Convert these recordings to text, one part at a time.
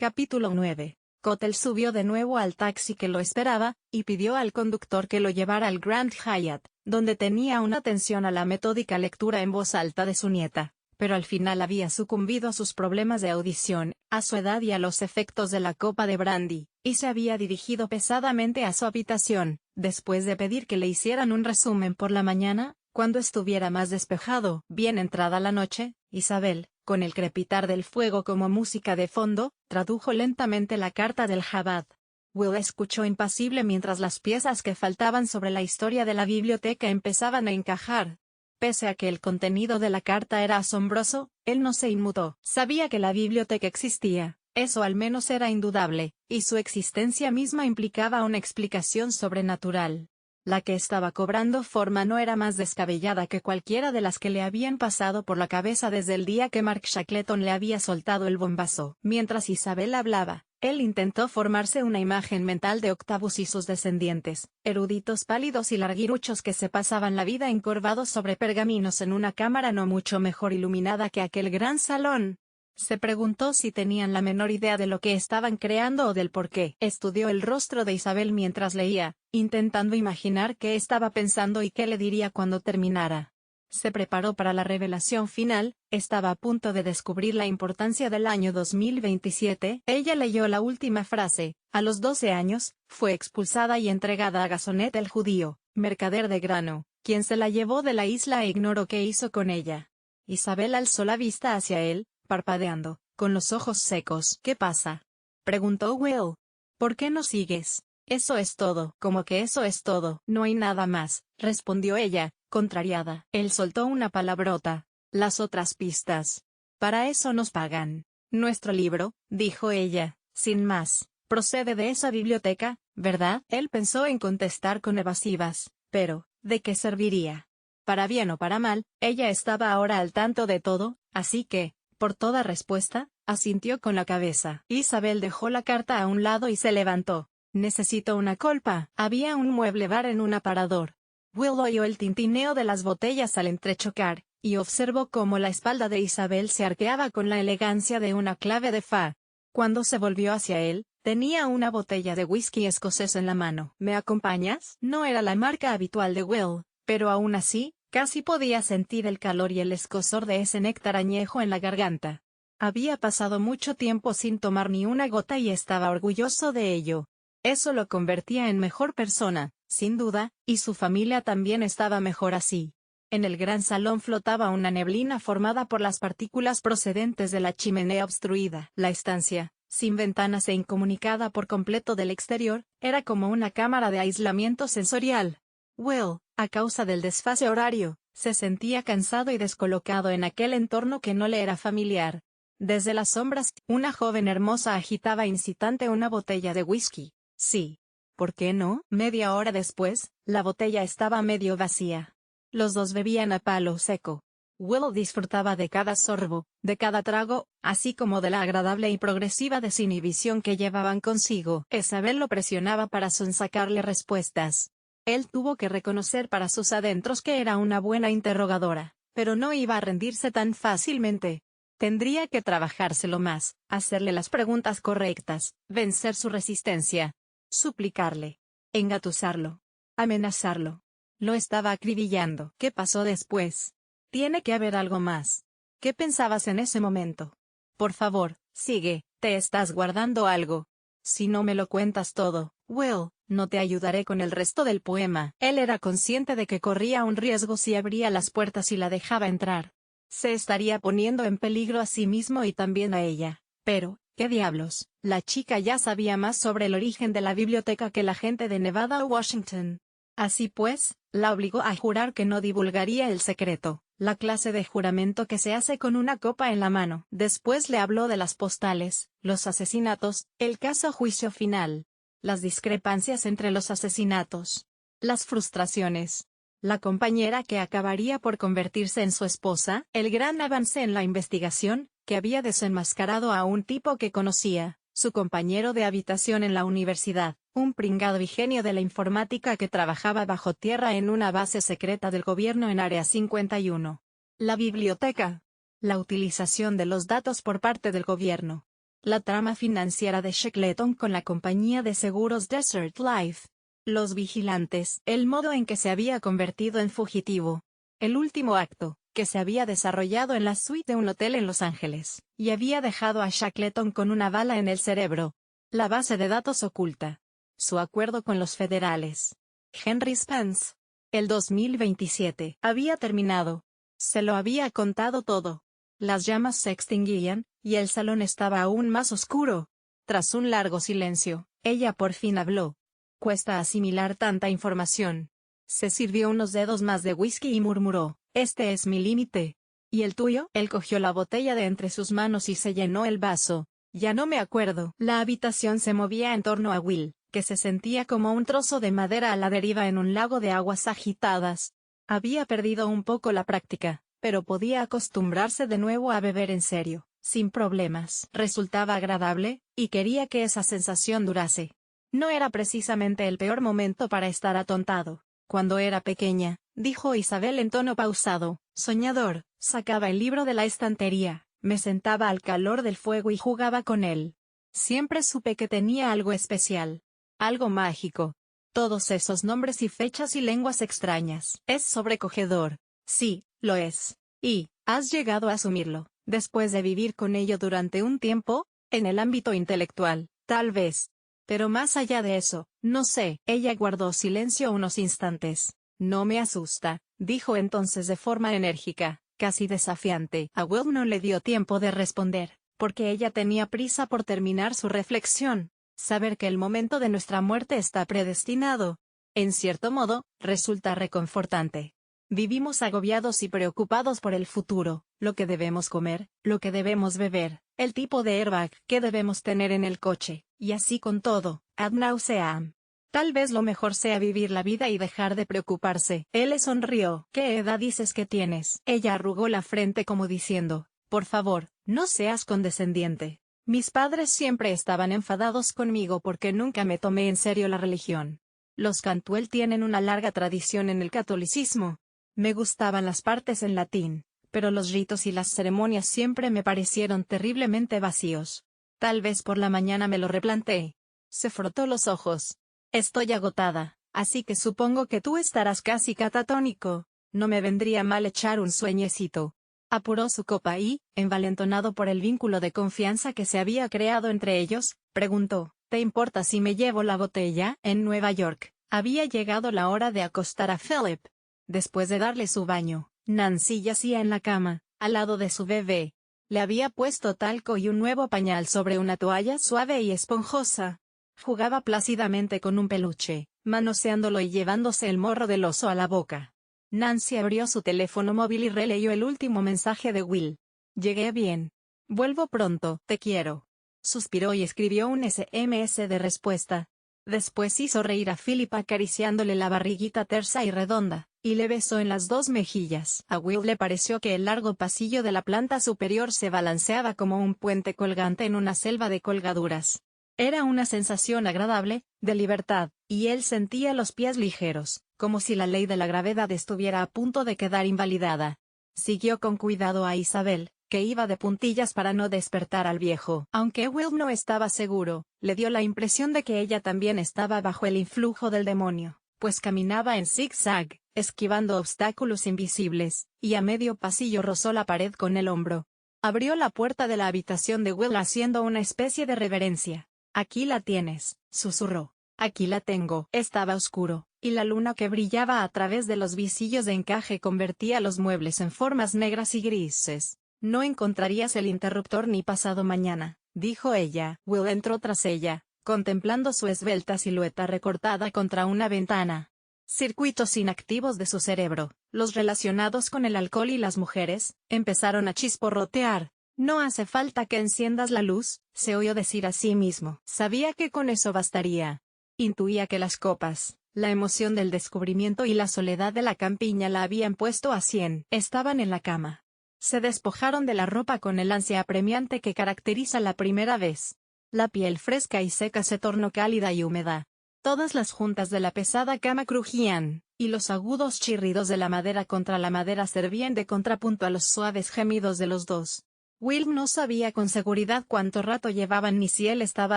Capítulo 9. Kotel subió de nuevo al taxi que lo esperaba, y pidió al conductor que lo llevara al Grand Hyatt, donde tenía una atención a la metódica lectura en voz alta de su nieta, pero al final había sucumbido a sus problemas de audición, a su edad y a los efectos de la copa de brandy, y se había dirigido pesadamente a su habitación, después de pedir que le hicieran un resumen por la mañana, cuando estuviera más despejado. Bien entrada la noche, Isabel, con el crepitar del fuego como música de fondo, tradujo lentamente la carta del Jabad. Will escuchó impasible mientras las piezas que faltaban sobre la historia de la biblioteca empezaban a encajar. Pese a que el contenido de la carta era asombroso, él no se inmutó. Sabía que la biblioteca existía, eso al menos era indudable, y su existencia misma implicaba una explicación sobrenatural. La que estaba cobrando forma no era más descabellada que cualquiera de las que le habían pasado por la cabeza desde el día que Mark Shackleton le había soltado el bombazo. Mientras Isabel hablaba, él intentó formarse una imagen mental de Octavius y sus descendientes, eruditos pálidos y larguiruchos que se pasaban la vida encorvados sobre pergaminos en una cámara no mucho mejor iluminada que aquel gran salón. Se preguntó si tenían la menor idea de lo que estaban creando o del por qué. Estudió el rostro de Isabel mientras leía, intentando imaginar qué estaba pensando y qué le diría cuando terminara. Se preparó para la revelación final, estaba a punto de descubrir la importancia del año 2027. Ella leyó la última frase: a los 12 años, fue expulsada y entregada a Gasonet el judío, mercader de grano, quien se la llevó de la isla e ignoró qué hizo con ella. Isabel alzó la vista hacia él, parpadeando, con los ojos secos. ¿Qué pasa?, preguntó Will. ¿Por qué no sigues? Eso es todo. ¿Cómo que eso es todo? No hay nada más, respondió ella, contrariada. Él soltó una palabrota. Las otras pistas. Para eso nos pagan. Nuestro libro, dijo ella, sin más, procede de esa biblioteca, ¿verdad? Él pensó en contestar con evasivas, pero, ¿de qué serviría? Para bien o para mal, ella estaba ahora al tanto de todo, así que, por toda respuesta, asintió con la cabeza. Isabel dejó la carta a un lado y se levantó. Necesito una colpa. Había un mueble bar en un aparador. Will oyó el tintineo de las botellas al entrechocar, y observó cómo la espalda de Isabel se arqueaba con la elegancia de una clave de fa. Cuando se volvió hacia él, tenía una botella de whisky escocés en la mano. ¿Me acompañas? No era la marca habitual de Will, pero aún así, casi podía sentir el calor y el escozor de ese néctar añejo en la garganta. Había pasado mucho tiempo sin tomar ni una gota y estaba orgulloso de ello. Eso lo convertía en mejor persona, sin duda, y su familia también estaba mejor así. En el gran salón flotaba una neblina formada por las partículas procedentes de la chimenea obstruida. La estancia, sin ventanas e incomunicada por completo del exterior, era como una cámara de aislamiento sensorial. Will, a causa del desfase horario, se sentía cansado y descolocado en aquel entorno que no le era familiar. Desde las sombras, una joven hermosa agitaba incitante una botella de whisky. Sí. ¿Por qué no? Media hora después, la botella estaba medio vacía. Los dos bebían a palo seco. Will disfrutaba de cada sorbo, de cada trago, así como de la agradable y progresiva desinhibición que llevaban consigo. Isabel lo presionaba para sonsacarle respuestas. Él tuvo que reconocer para sus adentros que era una buena interrogadora, pero no iba a rendirse tan fácilmente. Tendría que trabajárselo más, hacerle las preguntas correctas, vencer su resistencia, suplicarle, engatusarlo, amenazarlo. Lo estaba acribillando. ¿Qué pasó después? Tiene que haber algo más. ¿Qué pensabas en ese momento? Por favor, sigue, te estás guardando algo. Si no me lo cuentas todo, Will, no te ayudaré con el resto del poema. Él era consciente de que corría un riesgo si abría las puertas y la dejaba entrar. Se estaría poniendo en peligro a sí mismo y también a ella. Pero, ¿qué diablos? La chica ya sabía más sobre el origen de la biblioteca que la gente de Nevada o Washington. Así pues, la obligó a jurar que no divulgaría el secreto, la clase de juramento que se hace con una copa en la mano. Después le habló de las postales, los asesinatos, el caso juicio final, las discrepancias entre los asesinatos, las frustraciones, la compañera que acabaría por convertirse en su esposa, el gran avance en la investigación, que había desenmascarado a un tipo que conocía, su compañero de habitación en la universidad, un pringado y genio de la informática que trabajaba bajo tierra en una base secreta del gobierno en Área 51. La biblioteca. La utilización de los datos por parte del gobierno. La trama financiera de Shackleton con la compañía de seguros Desert Life. Los vigilantes. El modo en que se había convertido en fugitivo. El último acto, que se había desarrollado en la suite de un hotel en Los Ángeles, y había dejado a Shackleton con una bala en el cerebro. La base de datos oculta. Su acuerdo con los federales. Henry Spence. El 2027 había terminado. Se lo había contado todo. Las llamas se extinguían, y el salón estaba aún más oscuro. Tras un largo silencio, ella por fin habló. Cuesta asimilar tanta información. Se sirvió unos dedos más de whisky y murmuró, este es mi límite. ¿Y el tuyo? Él cogió la botella de entre sus manos y se llenó el vaso. Ya no me acuerdo. La habitación se movía en torno a Will, que se sentía como un trozo de madera a la deriva en un lago de aguas agitadas. Había perdido un poco la práctica, pero podía acostumbrarse de nuevo a beber en serio, sin problemas. Resultaba agradable, y quería que esa sensación durase. No era precisamente el peor momento para estar atontado. Cuando era pequeña, dijo Isabel en tono pausado, soñador, sacaba el libro de la estantería, me sentaba al calor del fuego y jugaba con él. Siempre supe que tenía algo especial. Algo mágico. Todos esos nombres y fechas y lenguas extrañas. Es sobrecogedor. Sí, lo es. Y, ¿has llegado a asumirlo, después de vivir con ello durante un tiempo? En el ámbito intelectual, tal vez. Pero más allá de eso, no sé. Ella guardó silencio unos instantes. No me asusta, dijo entonces de forma enérgica, casi desafiante. A Will no le dio tiempo de responder, porque ella tenía prisa por terminar su reflexión. Saber que el momento de nuestra muerte está predestinado. En cierto modo, resulta reconfortante. Vivimos agobiados y preocupados por el futuro, lo que debemos comer, lo que debemos beber, el tipo de airbag que debemos tener en el coche, y así con todo, ad nauseam. Tal vez lo mejor sea vivir la vida y dejar de preocuparse. Él le sonrió. ¿Qué edad dices que tienes? Ella arrugó la frente como diciendo, por favor, no seas condescendiente. Mis padres siempre estaban enfadados conmigo porque nunca me tomé en serio la religión. Los Cantwell tienen una larga tradición en el catolicismo. Me gustaban las partes en latín, pero los ritos y las ceremonias siempre me parecieron terriblemente vacíos. Tal vez por la mañana me lo replanteé. Se frotó los ojos. Estoy agotada, así que supongo que tú estarás casi catatónico. No me vendría mal echar un sueñecito. Apuró su copa y, envalentonado por el vínculo de confianza que se había creado entre ellos, preguntó, ¿te importa si me llevo la botella? En Nueva York, había llegado la hora de acostar a Philip. Después de darle su baño, Nancy yacía en la cama, al lado de su bebé. Le había puesto talco y un nuevo pañal sobre una toalla suave y esponjosa. Jugaba plácidamente con un peluche, manoseándolo y llevándose el morro del oso a la boca. Nancy abrió su teléfono móvil y releyó el último mensaje de Will. Llegué bien. Vuelvo pronto, te quiero. Suspiró y escribió un SMS de respuesta. Después hizo reír a Philip acariciándole la barriguita tersa y redonda, y le besó en las dos mejillas. A Will le pareció que el largo pasillo de la planta superior se balanceaba como un puente colgante en una selva de colgaduras. Era una sensación agradable, de libertad, y él sentía los pies ligeros, como si la ley de la gravedad estuviera a punto de quedar invalidada. Siguió con cuidado a Isabel, que iba de puntillas para no despertar al viejo. Aunque Will no estaba seguro, le dio la impresión de que ella también estaba bajo el influjo del demonio, pues caminaba en zigzag, esquivando obstáculos invisibles, y a medio pasillo rozó la pared con el hombro. Abrió la puerta de la habitación de Will haciendo una especie de reverencia. Aquí la tienes, susurró. Aquí la tengo. Estaba oscuro, y la luna que brillaba a través de los visillos de encaje convertía los muebles en formas negras y grises. No encontrarías el interruptor ni pasado mañana, dijo ella. Will entró tras ella, contemplando su esbelta silueta recortada contra una ventana. Circuitos inactivos de su cerebro, los relacionados con el alcohol y las mujeres, empezaron a chisporrotear. No hace falta que enciendas la luz, se oyó decir a sí mismo. Sabía que con eso bastaría. Intuía que las copas, la emoción del descubrimiento y la soledad de la campiña la habían puesto a 100. Estaban en la cama. Se despojaron de la ropa con el ansia apremiante que caracteriza la primera vez. La piel fresca y seca se tornó cálida y húmeda. Todas las juntas de la pesada cama crujían, y los agudos chirridos de la madera contra la madera servían de contrapunto a los suaves gemidos de los dos. Will no sabía con seguridad cuánto rato llevaban ni si él estaba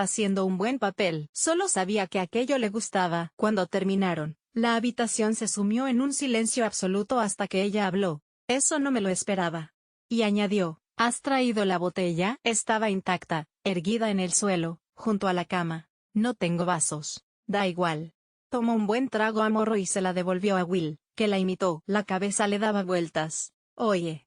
haciendo un buen papel. Solo sabía que aquello le gustaba. Cuando terminaron, la habitación se sumió en un silencio absoluto hasta que ella habló. Eso no me lo esperaba. Y añadió, ¿has traído la botella? Estaba intacta, erguida en el suelo, junto a la cama. No tengo vasos. Da igual. Tomó un buen trago a morro y se la devolvió a Will, que la imitó. La cabeza le daba vueltas. Oye.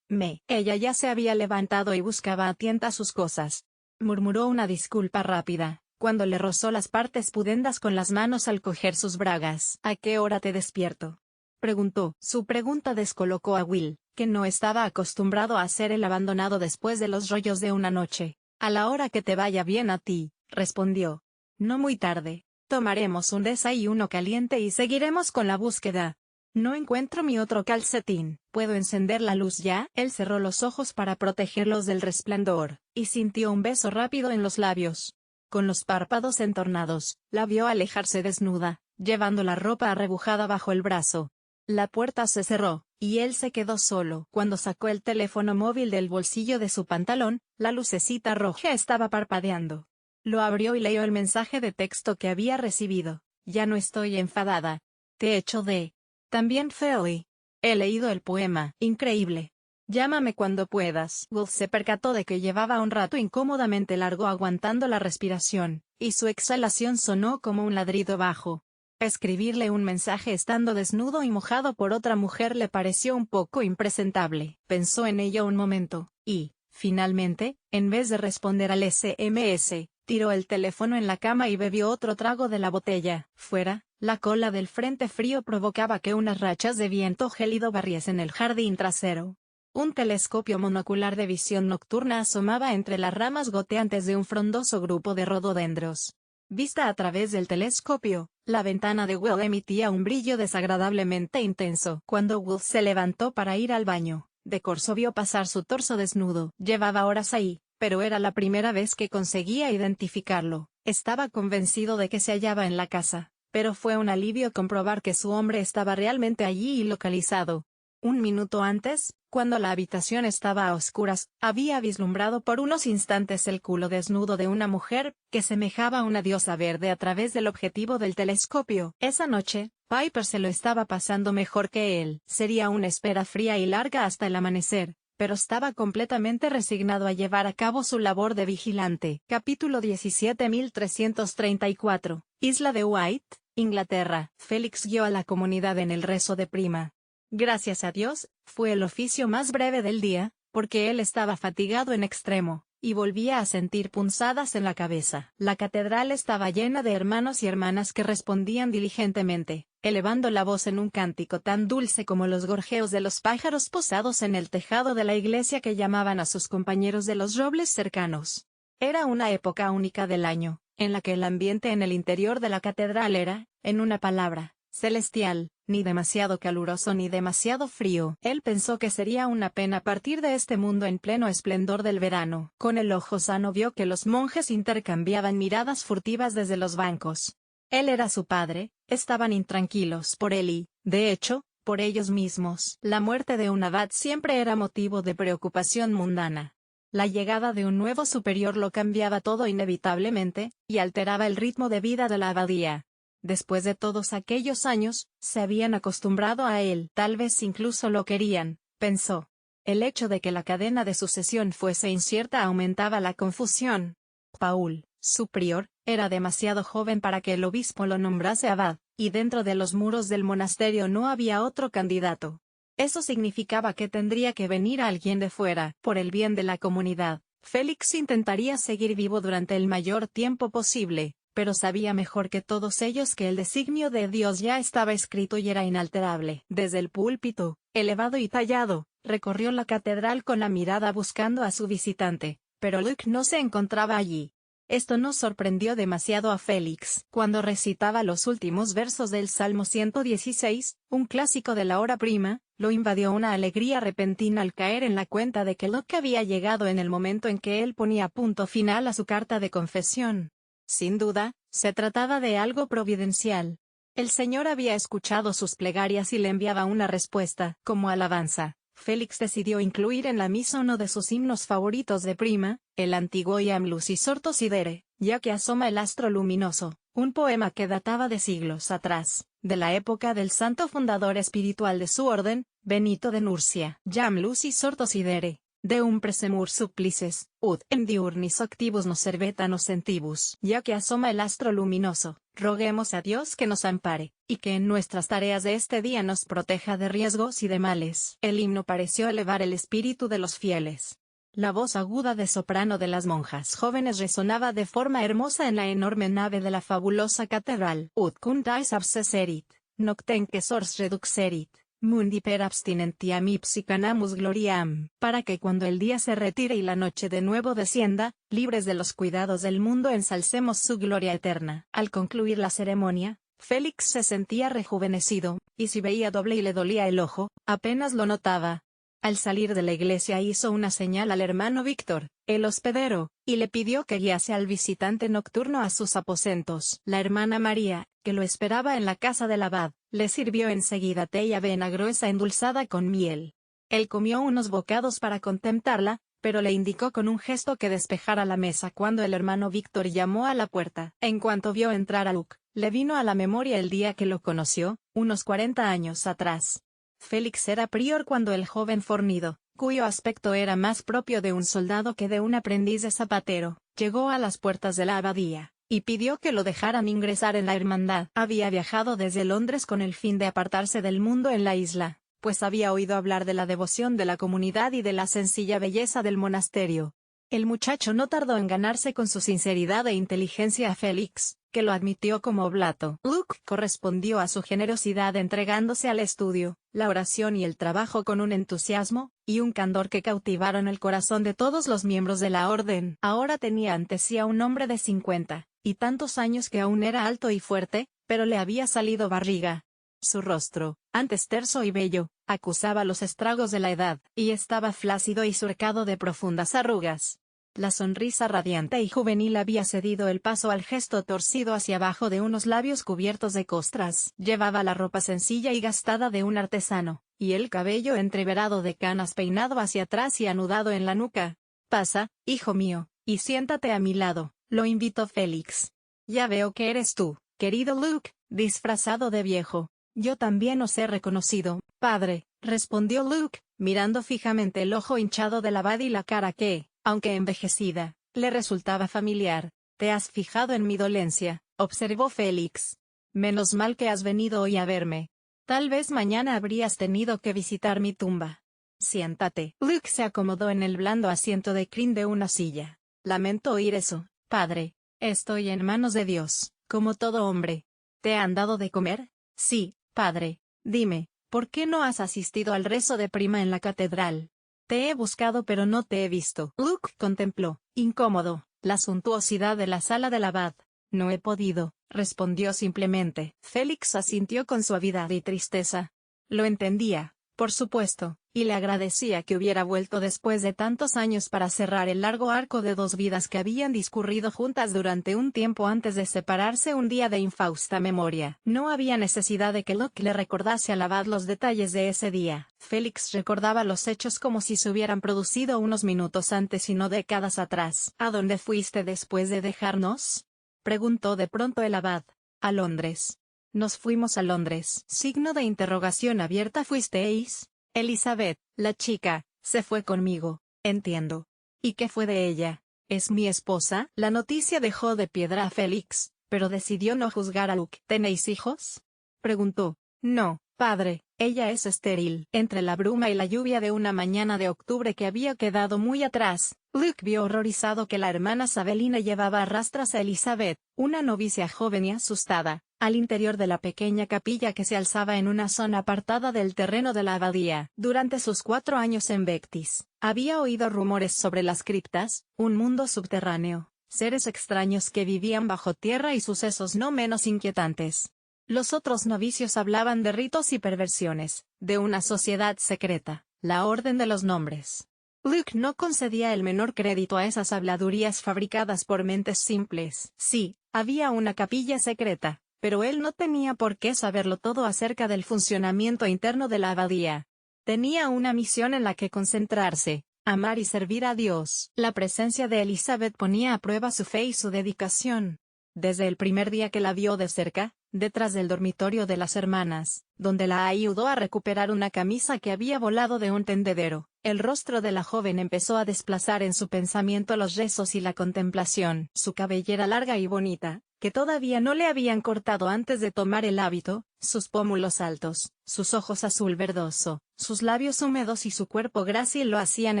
Ella ya se había levantado y buscaba a tientas sus cosas. Murmuró una disculpa rápida, cuando le rozó las partes pudendas con las manos al coger sus bragas. ¿A qué hora te despierto? Preguntó. Su pregunta descolocó a Will, que no estaba acostumbrado a ser el abandonado después de los rollos de una noche. A la hora que te vaya bien a ti, respondió. No muy tarde. Tomaremos un desayuno caliente y seguiremos con la búsqueda. No encuentro mi otro calcetín. ¿Puedo encender la luz ya? Él cerró los ojos para protegerlos del resplandor, y sintió un beso rápido en los labios. Con los párpados entornados, la vio alejarse desnuda, llevando la ropa arrebujada bajo el brazo. La puerta se cerró, y él se quedó solo. Cuando sacó el teléfono móvil del bolsillo de su pantalón, la lucecita roja estaba parpadeando. Lo abrió y leyó el mensaje de texto que había recibido. Ya no estoy enfadada. Te echo de... También Philly. He leído el poema. Increíble. Llámame cuando puedas. Will se percató de que llevaba un rato incómodamente largo aguantando la respiración, y su exhalación sonó como un ladrido bajo. Escribirle un mensaje estando desnudo y mojado por otra mujer le pareció un poco impresentable. Pensó en ello un momento, y, finalmente, en vez de responder al SMS, tiró el teléfono en la cama y bebió otro trago de la botella. Fuera, la cola del frente frío provocaba que unas rachas de viento gélido barriesen el jardín trasero. Un telescopio monocular de visión nocturna asomaba entre las ramas goteantes de un frondoso grupo de rododendros. Vista a través del telescopio, la ventana de Will emitía un brillo desagradablemente intenso. Cuando Will se levantó para ir al baño, de corso vio pasar su torso desnudo. Llevaba horas ahí, pero era la primera vez que conseguía identificarlo. Estaba convencido de que se hallaba en la casa, pero fue un alivio comprobar que su hombre estaba realmente allí y localizado. Un minuto antes, cuando la habitación estaba a oscuras, había vislumbrado por unos instantes el culo desnudo de una mujer, que semejaba a una diosa verde a través del objetivo del telescopio. Esa noche, Piper se lo estaba pasando mejor que él. Sería una espera fría y larga hasta el amanecer, pero estaba completamente resignado a llevar a cabo su labor de vigilante. Capítulo 17.334. Isla de White, Inglaterra. Félix guió a la comunidad en el rezo de prima. Gracias a Dios, fue el oficio más breve del día, porque él estaba fatigado en extremo, y volvía a sentir punzadas en la cabeza. La catedral estaba llena de hermanos y hermanas que respondían diligentemente, elevando la voz en un cántico tan dulce como los gorjeos de los pájaros posados en el tejado de la iglesia que llamaban a sus compañeros de los robles cercanos. Era una época única del año, en la que el ambiente en el interior de la catedral era, en una palabra, celestial, ni demasiado caluroso ni demasiado frío. Él pensó que sería una pena partir de este mundo en pleno esplendor del verano. Con el ojo sano vio que los monjes intercambiaban miradas furtivas desde los bancos. Él era su padre, estaban intranquilos por él y, de hecho, por ellos mismos. La muerte de un abad siempre era motivo de preocupación mundana. La llegada de un nuevo superior lo cambiaba todo inevitablemente, y alteraba el ritmo de vida de la abadía. Después de todos aquellos años, se habían acostumbrado a él. Tal vez incluso lo querían, pensó. El hecho de que la cadena de sucesión fuese incierta aumentaba la confusión. Paul, su prior, era demasiado joven para que el obispo lo nombrase abad, y dentro de los muros del monasterio no había otro candidato. Eso significaba que tendría que venir alguien de fuera. Por el bien de la comunidad, Félix intentaría seguir vivo durante el mayor tiempo posible, pero sabía mejor que todos ellos que el designio de Dios ya estaba escrito y era inalterable. Desde el púlpito, elevado y tallado, recorrió la catedral con la mirada buscando a su visitante, pero Luke no se encontraba allí. Esto no sorprendió demasiado a Félix. Cuando recitaba los últimos versos del Salmo 116, un clásico de la hora prima, lo invadió una alegría repentina al caer en la cuenta de que Luke había llegado en el momento en que él ponía punto final a su carta de confesión. Sin duda, se trataba de algo providencial. El Señor había escuchado sus plegarias y le enviaba una respuesta. Como alabanza, Félix decidió incluir en la misa uno de sus himnos favoritos de Prima, el antiguo Iam Lucis Ortus Idere, ya que asoma el astro luminoso, un poema que databa de siglos atrás, de la época del santo fundador espiritual de su orden, Benito de Nursia. Iam Lucis Ortus Idere, deum presemur supplices, ut em diurnis activus nos serveta nocentibus. Ya que asoma el astro luminoso, roguemos a Dios que nos ampare, y que en nuestras tareas de este día nos proteja de riesgos y de males. El himno pareció elevar el espíritu de los fieles. La voz aguda de soprano de las monjas jóvenes resonaba de forma hermosa en la enorme nave de la fabulosa catedral. Ut cuntais absceserit, nocten que sors reduxerit, mundi per abstinentiam ipsi canamus gloriam, para que cuando el día se retire y la noche de nuevo descienda, libres de los cuidados del mundo ensalcemos su gloria eterna. Al concluir la ceremonia, Félix se sentía rejuvenecido, y si veía doble y le dolía el ojo, apenas lo notaba. Al salir de la iglesia hizo una señal al hermano Víctor, el hospedero, y le pidió que guiase al visitante nocturno a sus aposentos. La hermana María, que lo esperaba en la casa del abad, le sirvió enseguida té y avena gruesa endulzada con miel. Él comió unos bocados para contemplarla, pero le indicó con un gesto que despejara la mesa cuando el hermano Víctor llamó a la puerta. En cuanto vio entrar a Luke, le vino a la memoria el día que lo conoció, unos 40 años atrás. Félix era prior cuando el joven fornido, cuyo aspecto era más propio de un soldado que de un aprendiz de zapatero, llegó a las puertas de la abadía, y pidió que lo dejaran ingresar en la hermandad. Había viajado desde Londres con el fin de apartarse del mundo en la isla, pues había oído hablar de la devoción de la comunidad y de la sencilla belleza del monasterio. El muchacho no tardó en ganarse con su sinceridad e inteligencia a Félix, que lo admitió como oblato. Luke correspondió a su generosidad entregándose al estudio, la oración y el trabajo con un entusiasmo y un candor que cautivaron el corazón de todos los miembros de la orden. Ahora tenía ante sí a un hombre de 50 y tantos años que aún era alto y fuerte, pero le había salido barriga. Su rostro, antes terso y bello, acusaba los estragos de la edad, y estaba flácido y surcado de profundas arrugas. La sonrisa radiante y juvenil había cedido el paso al gesto torcido hacia abajo de unos labios cubiertos de costras. Llevaba la ropa sencilla y gastada de un artesano, y el cabello entreverado de canas peinado hacia atrás y anudado en la nuca. «Pasa, hijo mío, y siéntate a mi lado», lo invitó Félix. «Ya veo que eres tú, querido Luke, disfrazado de viejo. Yo también os he reconocido, padre», respondió Luke, mirando fijamente el ojo hinchado del abad y la cara que, aunque envejecida, le resultaba familiar. «Te has fijado en mi dolencia», observó Félix. «Menos mal que has venido hoy a verme. Tal vez mañana habrías tenido que visitar mi tumba. Siéntate». Luke se acomodó en el blando asiento de crin de una silla. «Lamento oír eso, padre. Estoy en manos de Dios, como todo hombre». «¿Te han dado de comer?» «Sí, padre. Dime, ¿por qué no has asistido al rezo de Prima en la catedral?» «Te he buscado pero no te he visto». Luke contempló, incómodo, la suntuosidad de la sala del abad. «No he podido», respondió simplemente. Félix asintió con suavidad y tristeza. Lo entendía, por supuesto, y le agradecía que hubiera vuelto después de tantos años para cerrar el largo arco de dos vidas que habían discurrido juntas durante un tiempo antes de separarse un día de infausta memoria. No había necesidad de que Luke le recordase al abad los detalles de ese día. Félix recordaba los hechos como si se hubieran producido unos minutos antes y no décadas atrás. «¿A dónde fuiste después de dejarnos?», preguntó de pronto el abad. «A Londres». «Nos fuimos a Londres». Signo de interrogación abierta. «¿Fuisteis?» «Elizabeth, la chica, se fue conmigo». «Entiendo. ¿Y qué fue de ella?» «Es mi esposa». La noticia dejó de piedra a Félix, pero decidió no juzgar a Luke. «¿Tenéis hijos?», preguntó. «No, padre, ella es estéril». Entre la bruma y la lluvia de una mañana de octubre que había quedado muy atrás, Luke vio horrorizado que la hermana Sabelina llevaba a rastras a Elizabeth, una novicia joven y asustada, al interior de la pequeña capilla que se alzaba en una zona apartada del terreno de la abadía. Durante sus 4 años en Vectis, había oído rumores sobre las criptas, un mundo subterráneo, seres extraños que vivían bajo tierra y sucesos no menos inquietantes. Los otros novicios hablaban de ritos y perversiones, de una sociedad secreta, la Orden de los Nombres. Luke no concedía el menor crédito a esas habladurías fabricadas por mentes simples. Sí, había una capilla secreta, pero él no tenía por qué saberlo todo acerca del funcionamiento interno de la abadía. Tenía una misión en la que concentrarse, amar y servir a Dios. La presencia de Elizabeth ponía a prueba su fe y su dedicación. Desde el primer día que la vio de cerca, detrás del dormitorio de las hermanas, donde la ayudó a recuperar una camisa que había volado de un tendedero, el rostro de la joven empezó a desplazar en su pensamiento los rezos y la contemplación. Su cabellera larga y bonita, que todavía no le habían cortado antes de tomar el hábito, sus pómulos altos, sus ojos azul verdoso, sus labios húmedos y su cuerpo grácil lo hacían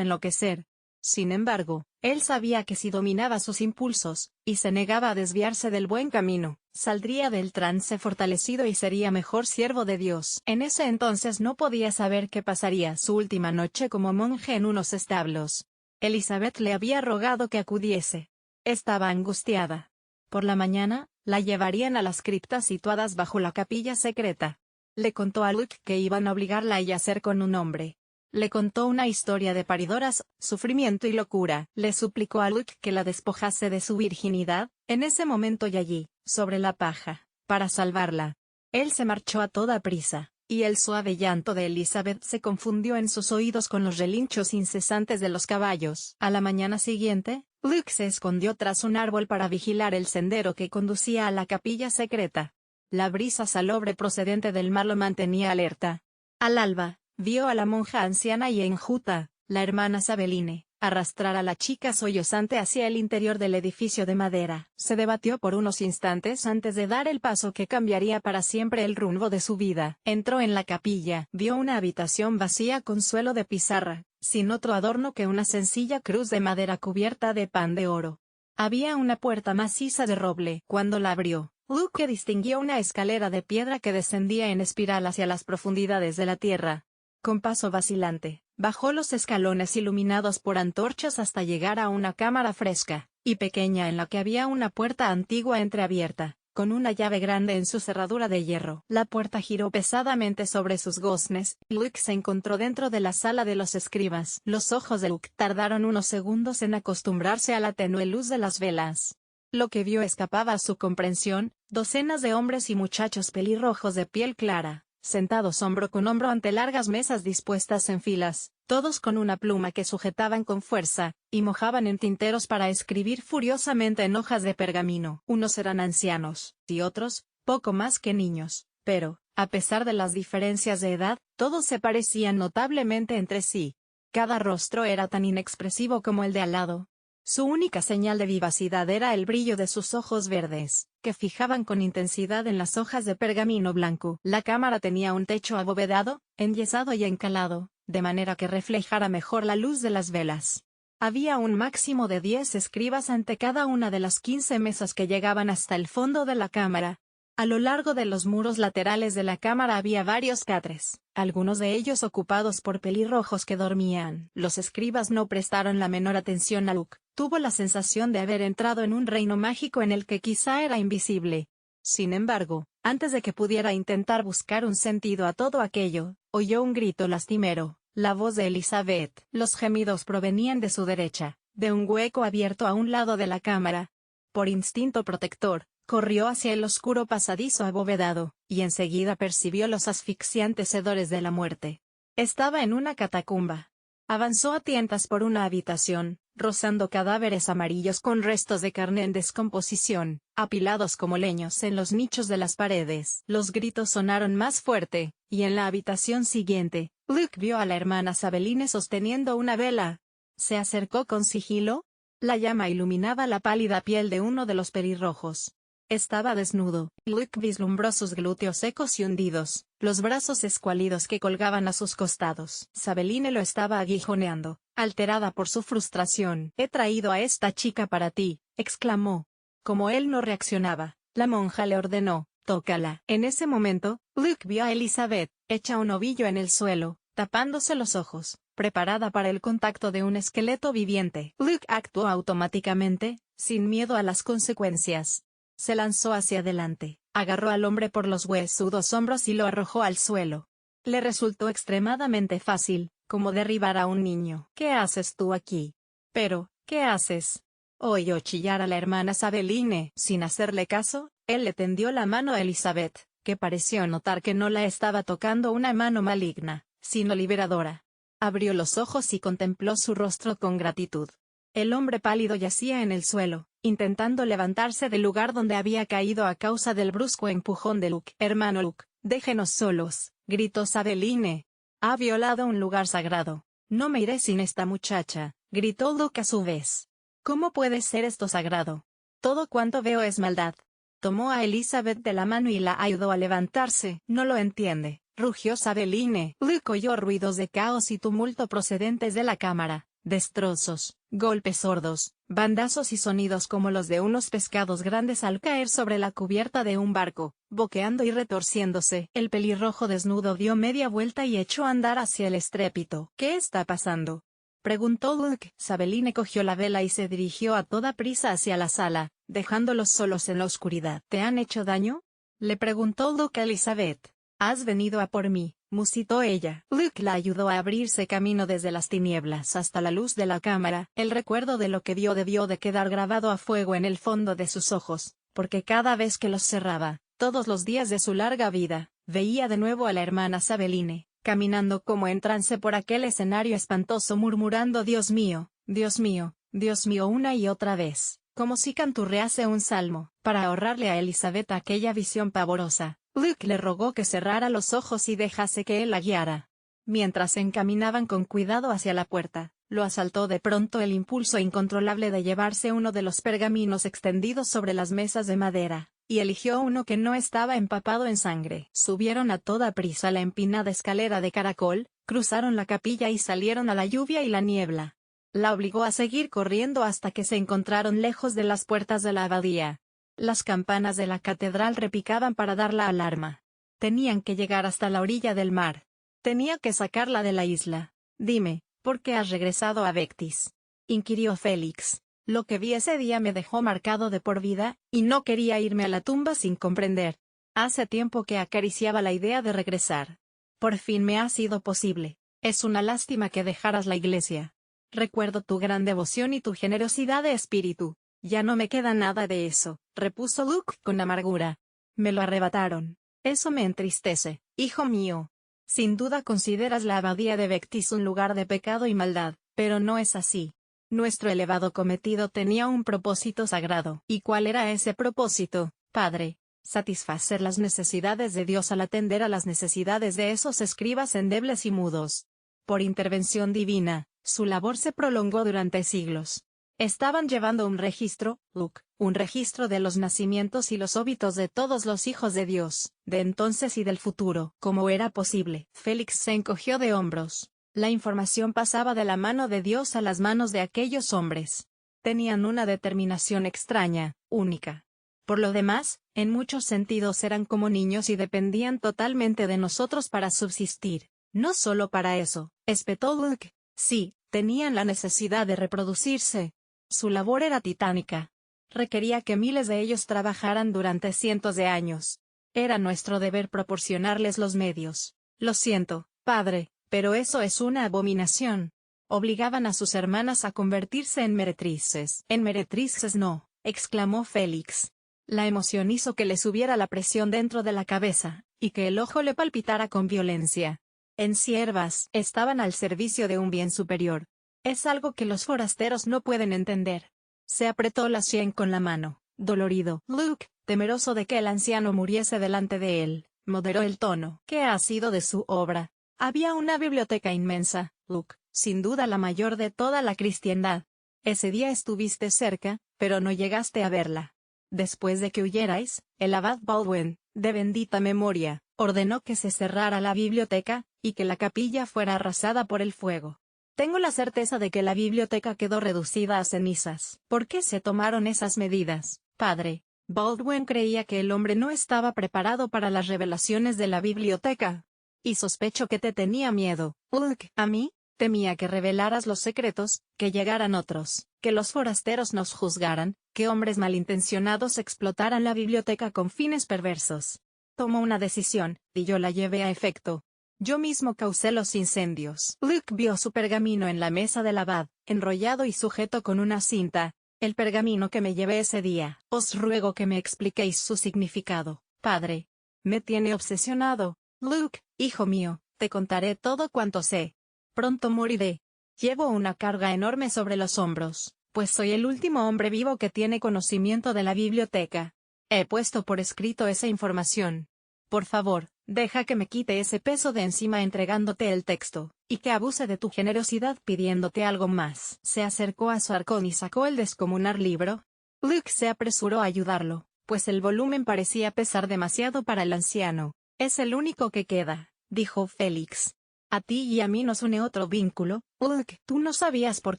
enloquecer. Sin embargo, él sabía que si dominaba sus impulsos, y se negaba a desviarse del buen camino, saldría del trance fortalecido y sería mejor siervo de Dios. En ese entonces no podía saber qué pasaría su última noche como monje en unos establos. Elizabeth le había rogado que acudiese. Estaba angustiada. Por la mañana, la llevarían a las criptas situadas bajo la capilla secreta. Le contó a Luke que iban a obligarla a yacer con un hombre. Le contó una historia de paridoras, sufrimiento y locura. Le suplicó a Luke que la despojase de su virginidad, en ese momento y allí, sobre la paja, para salvarla. Él se marchó a toda prisa, y el suave llanto de Elizabeth se confundió en sus oídos con los relinchos incesantes de los caballos. A la mañana siguiente, Luke se escondió tras un árbol para vigilar el sendero que conducía a la capilla secreta. La brisa salobre procedente del mar lo mantenía alerta. Al alba, vio a la monja anciana y enjuta, la hermana Sabeline, arrastrar a la chica sollozante hacia el interior del edificio de madera. Se debatió por unos instantes antes de dar el paso que cambiaría para siempre el rumbo de su vida. Entró en la capilla, vio una habitación vacía con suelo de pizarra, sin otro adorno que una sencilla cruz de madera cubierta de pan de oro. Había una puerta maciza de roble. Cuando la abrió, Luke distinguió una escalera de piedra que descendía en espiral hacia las profundidades de la tierra. Con paso vacilante, bajó los escalones iluminados por antorchas hasta llegar a una cámara fresca y pequeña en la que había una puerta antigua entreabierta, con una llave grande en su cerradura de hierro. La puerta giró pesadamente sobre sus goznes, y Luke se encontró dentro de la sala de los escribas. Los ojos de Luke tardaron unos segundos en acostumbrarse a la tenue luz de las velas. Lo que vio escapaba a su comprensión: docenas de hombres y muchachos pelirrojos de piel clara, sentados hombro con hombro ante largas mesas dispuestas en filas, todos con una pluma que sujetaban con fuerza, y mojaban en tinteros para escribir furiosamente en hojas de pergamino. Unos eran ancianos, y otros, poco más que niños, pero, a pesar de las diferencias de edad, todos se parecían notablemente entre sí. Cada rostro era tan inexpresivo como el de al lado. Su única señal de vivacidad era el brillo de sus ojos verdes, que fijaban con intensidad en las hojas de pergamino blanco. La cámara tenía un techo abovedado, enyesado y encalado, de manera que reflejara mejor la luz de las velas. Había un máximo de 10 escribas ante cada una de las 15 mesas que llegaban hasta el fondo de la cámara. A lo largo de los muros laterales de la cámara había varios catres, algunos de ellos ocupados por pelirrojos que dormían. Los escribas no prestaron la menor atención a Luke. Tuvo la sensación de haber entrado en un reino mágico en el que quizá era invisible. Sin embargo, antes de que pudiera intentar buscar un sentido a todo aquello, oyó un grito lastimero, la voz de Elizabeth. Los gemidos provenían de su derecha, de un hueco abierto a un lado de la cámara. Por instinto protector, corrió hacia el oscuro pasadizo abovedado, y enseguida percibió los asfixiantes hedores de la muerte. Estaba en una catacumba. Avanzó a tientas por una habitación, rozando cadáveres amarillos con restos de carne en descomposición, apilados como leños en los nichos de las paredes. Los gritos sonaron más fuerte, y en la habitación siguiente, Luke vio a la hermana Sabeline sosteniendo una vela. Se acercó con sigilo. La llama iluminaba la pálida piel de uno de los pelirrojos. Estaba desnudo. Luke vislumbró sus glúteos secos y hundidos, los brazos escuálidos que colgaban a sus costados. Sabeline lo estaba aguijoneando, alterada por su frustración. «He traído a esta chica para ti», exclamó. Como él no reaccionaba, la monja le ordenó: «Tócala». En ese momento, Luke vio a Elizabeth, hecha un ovillo en el suelo, tapándose los ojos, preparada para el contacto de un esqueleto viviente. Luke actuó automáticamente, sin miedo a las consecuencias. Se lanzó hacia adelante, agarró al hombre por los huesudos hombros y lo arrojó al suelo. Le resultó extremadamente fácil, como derribar a un niño. «¿Qué haces tú aquí?» «¿Pero, qué haces?» oyó chillar a la hermana Sabeline. Sin hacerle caso, él le tendió la mano a Elizabeth, que pareció notar que no la estaba tocando una mano maligna. sino liberadora. Abrió los ojos y contempló su rostro con gratitud. El hombre pálido yacía en el suelo, intentando levantarse del lugar donde había caído a causa del brusco empujón de Luke. «Hermano Luke, déjenos solos», gritó Sabeline. «Ha violado un lugar sagrado. No me iré sin esta muchacha», gritó Luke a su vez. «¿Cómo puede ser esto sagrado? Todo cuanto veo es maldad». Tomó a Elizabeth de la mano y la ayudó a levantarse. «No lo entiende», rugió Sabeline. Luke oyó ruidos de caos y tumulto procedentes de la cámara. Destrozos, golpes sordos, bandazos y sonidos como los de unos pescados grandes al caer sobre la cubierta de un barco, boqueando y retorciéndose. El pelirrojo desnudo dio media vuelta y echó a andar hacia el estrépito. «¿Qué está pasando?», preguntó Luke. Sabeline cogió la vela y se dirigió a toda prisa hacia la sala, dejándolos solos en la oscuridad. «¿Te han hecho daño?», le preguntó Luke a Elizabeth. «Has venido a por mí», musitó ella. Luke la ayudó a abrirse camino desde las tinieblas hasta la luz de la cámara. El recuerdo de lo que vio debió de quedar grabado a fuego en el fondo de sus ojos, porque cada vez que los cerraba, todos los días de su larga vida, veía de nuevo a la hermana Sabeline, caminando como en trance por aquel escenario espantoso murmurando «Dios mío, Dios mío, Dios mío» una y otra vez, como si canturrease un salmo, para ahorrarle a Elizabeth aquella visión pavorosa. Luke le rogó que cerrara los ojos y dejase que él la guiara. Mientras se encaminaban con cuidado hacia la puerta, lo asaltó de pronto el impulso incontrolable de llevarse uno de los pergaminos extendidos sobre las mesas de madera, y eligió uno que no estaba empapado en sangre. Subieron a toda prisa la empinada escalera de caracol, cruzaron la capilla y salieron a la lluvia y la niebla. La obligó a seguir corriendo hasta que se encontraron lejos de las puertas de la abadía. Las campanas de la catedral repicaban para dar la alarma. Tenían que llegar hasta la orilla del mar. Tenía que sacarla de la isla. «Dime, ¿por qué has regresado a Vectis?», inquirió Félix. «Lo que vi ese día me dejó marcado de por vida, y no quería irme a la tumba sin comprender. Hace tiempo que acariciaba la idea de regresar. Por fin me ha sido posible. Es una lástima que dejaras la iglesia. Recuerdo tu gran devoción y tu generosidad de espíritu. Ya no me queda nada de eso», repuso Luke con amargura. «Me lo arrebataron. Eso me entristece, hijo mío. Sin duda consideras la abadía de Vectis un lugar de pecado y maldad, pero no es así. Nuestro elevado cometido tenía un propósito sagrado». «¿Y cuál era ese propósito, padre?». «Satisfacer las necesidades de Dios al atender a las necesidades de esos escribas endebles y mudos. Por intervención divina, su labor se prolongó durante siglos. Estaban llevando un registro, Luke, un registro de los nacimientos y los óbitos de todos los hijos de Dios, de entonces y del futuro». «¿Cómo era posible?». Félix se encogió de hombros. La información pasaba de la mano de Dios a las manos de aquellos hombres. Tenían una determinación extraña, única. Por lo demás, en muchos sentidos eran como niños y dependían totalmente de nosotros para subsistir. «No solo para eso», espetó Luke. «Sí, tenían la necesidad de reproducirse. Su labor era titánica. Requería que miles de ellos trabajaran durante cientos de años. Era nuestro deber proporcionarles los medios. Lo siento, padre, pero eso es una abominación. Obligaban a sus hermanas a convertirse en meretrices». «En meretrices no», exclamó Félix. La emoción hizo que le subiera la presión dentro de la cabeza, y que el ojo le palpitara con violencia. «En siervas, estaban al servicio de un bien superior. Es algo que los forasteros no pueden entender». Se apretó la sien con la mano, dolorido. Luke, temeroso de que el anciano muriese delante de él, moderó el tono. «¿Qué ha sido de su obra?». «Había una biblioteca inmensa, Luke, sin duda la mayor de toda la cristiandad. Ese día estuviste cerca, pero no llegaste a verla. Después de que huyerais, el abad Baldwin, de bendita memoria, ordenó que se cerrara la biblioteca, y que la capilla fuera arrasada por el fuego. Tengo la certeza de que la biblioteca quedó reducida a cenizas». «¿Por qué se tomaron esas medidas, padre?». «Baldwin creía que el hombre no estaba preparado para las revelaciones de la biblioteca. Y sospecho que te tenía miedo, Luke». «¿A mí?». «Temía que revelaras los secretos, que llegaran otros, que los forasteros nos juzgaran, que hombres malintencionados explotaran la biblioteca con fines perversos. Tomó una decisión, y yo la llevé a efecto. Yo mismo causé los incendios». Luke vio su pergamino en la mesa del abad, enrollado y sujeto con una cinta. «El pergamino que me llevé ese día. Os ruego que me expliquéis su significado, padre. Me tiene obsesionado». «Luke, hijo mío, Te contaré todo cuanto sé. Pronto moriré. Llevo una carga enorme sobre los hombros, pues soy el último hombre vivo que tiene conocimiento de la biblioteca. He puesto por escrito esa información. Por favor, deja que me quite ese peso de encima entregándote el texto, y que abuse de tu generosidad pidiéndote algo más. Se acercó a su arcón y sacó el descomunal libro. Luke se apresuró a ayudarlo, pues el volumen parecía pesar demasiado para el anciano. Es el único que queda, dijo Félix. A ti y a mí nos une otro vínculo, Luke. Tú no sabías por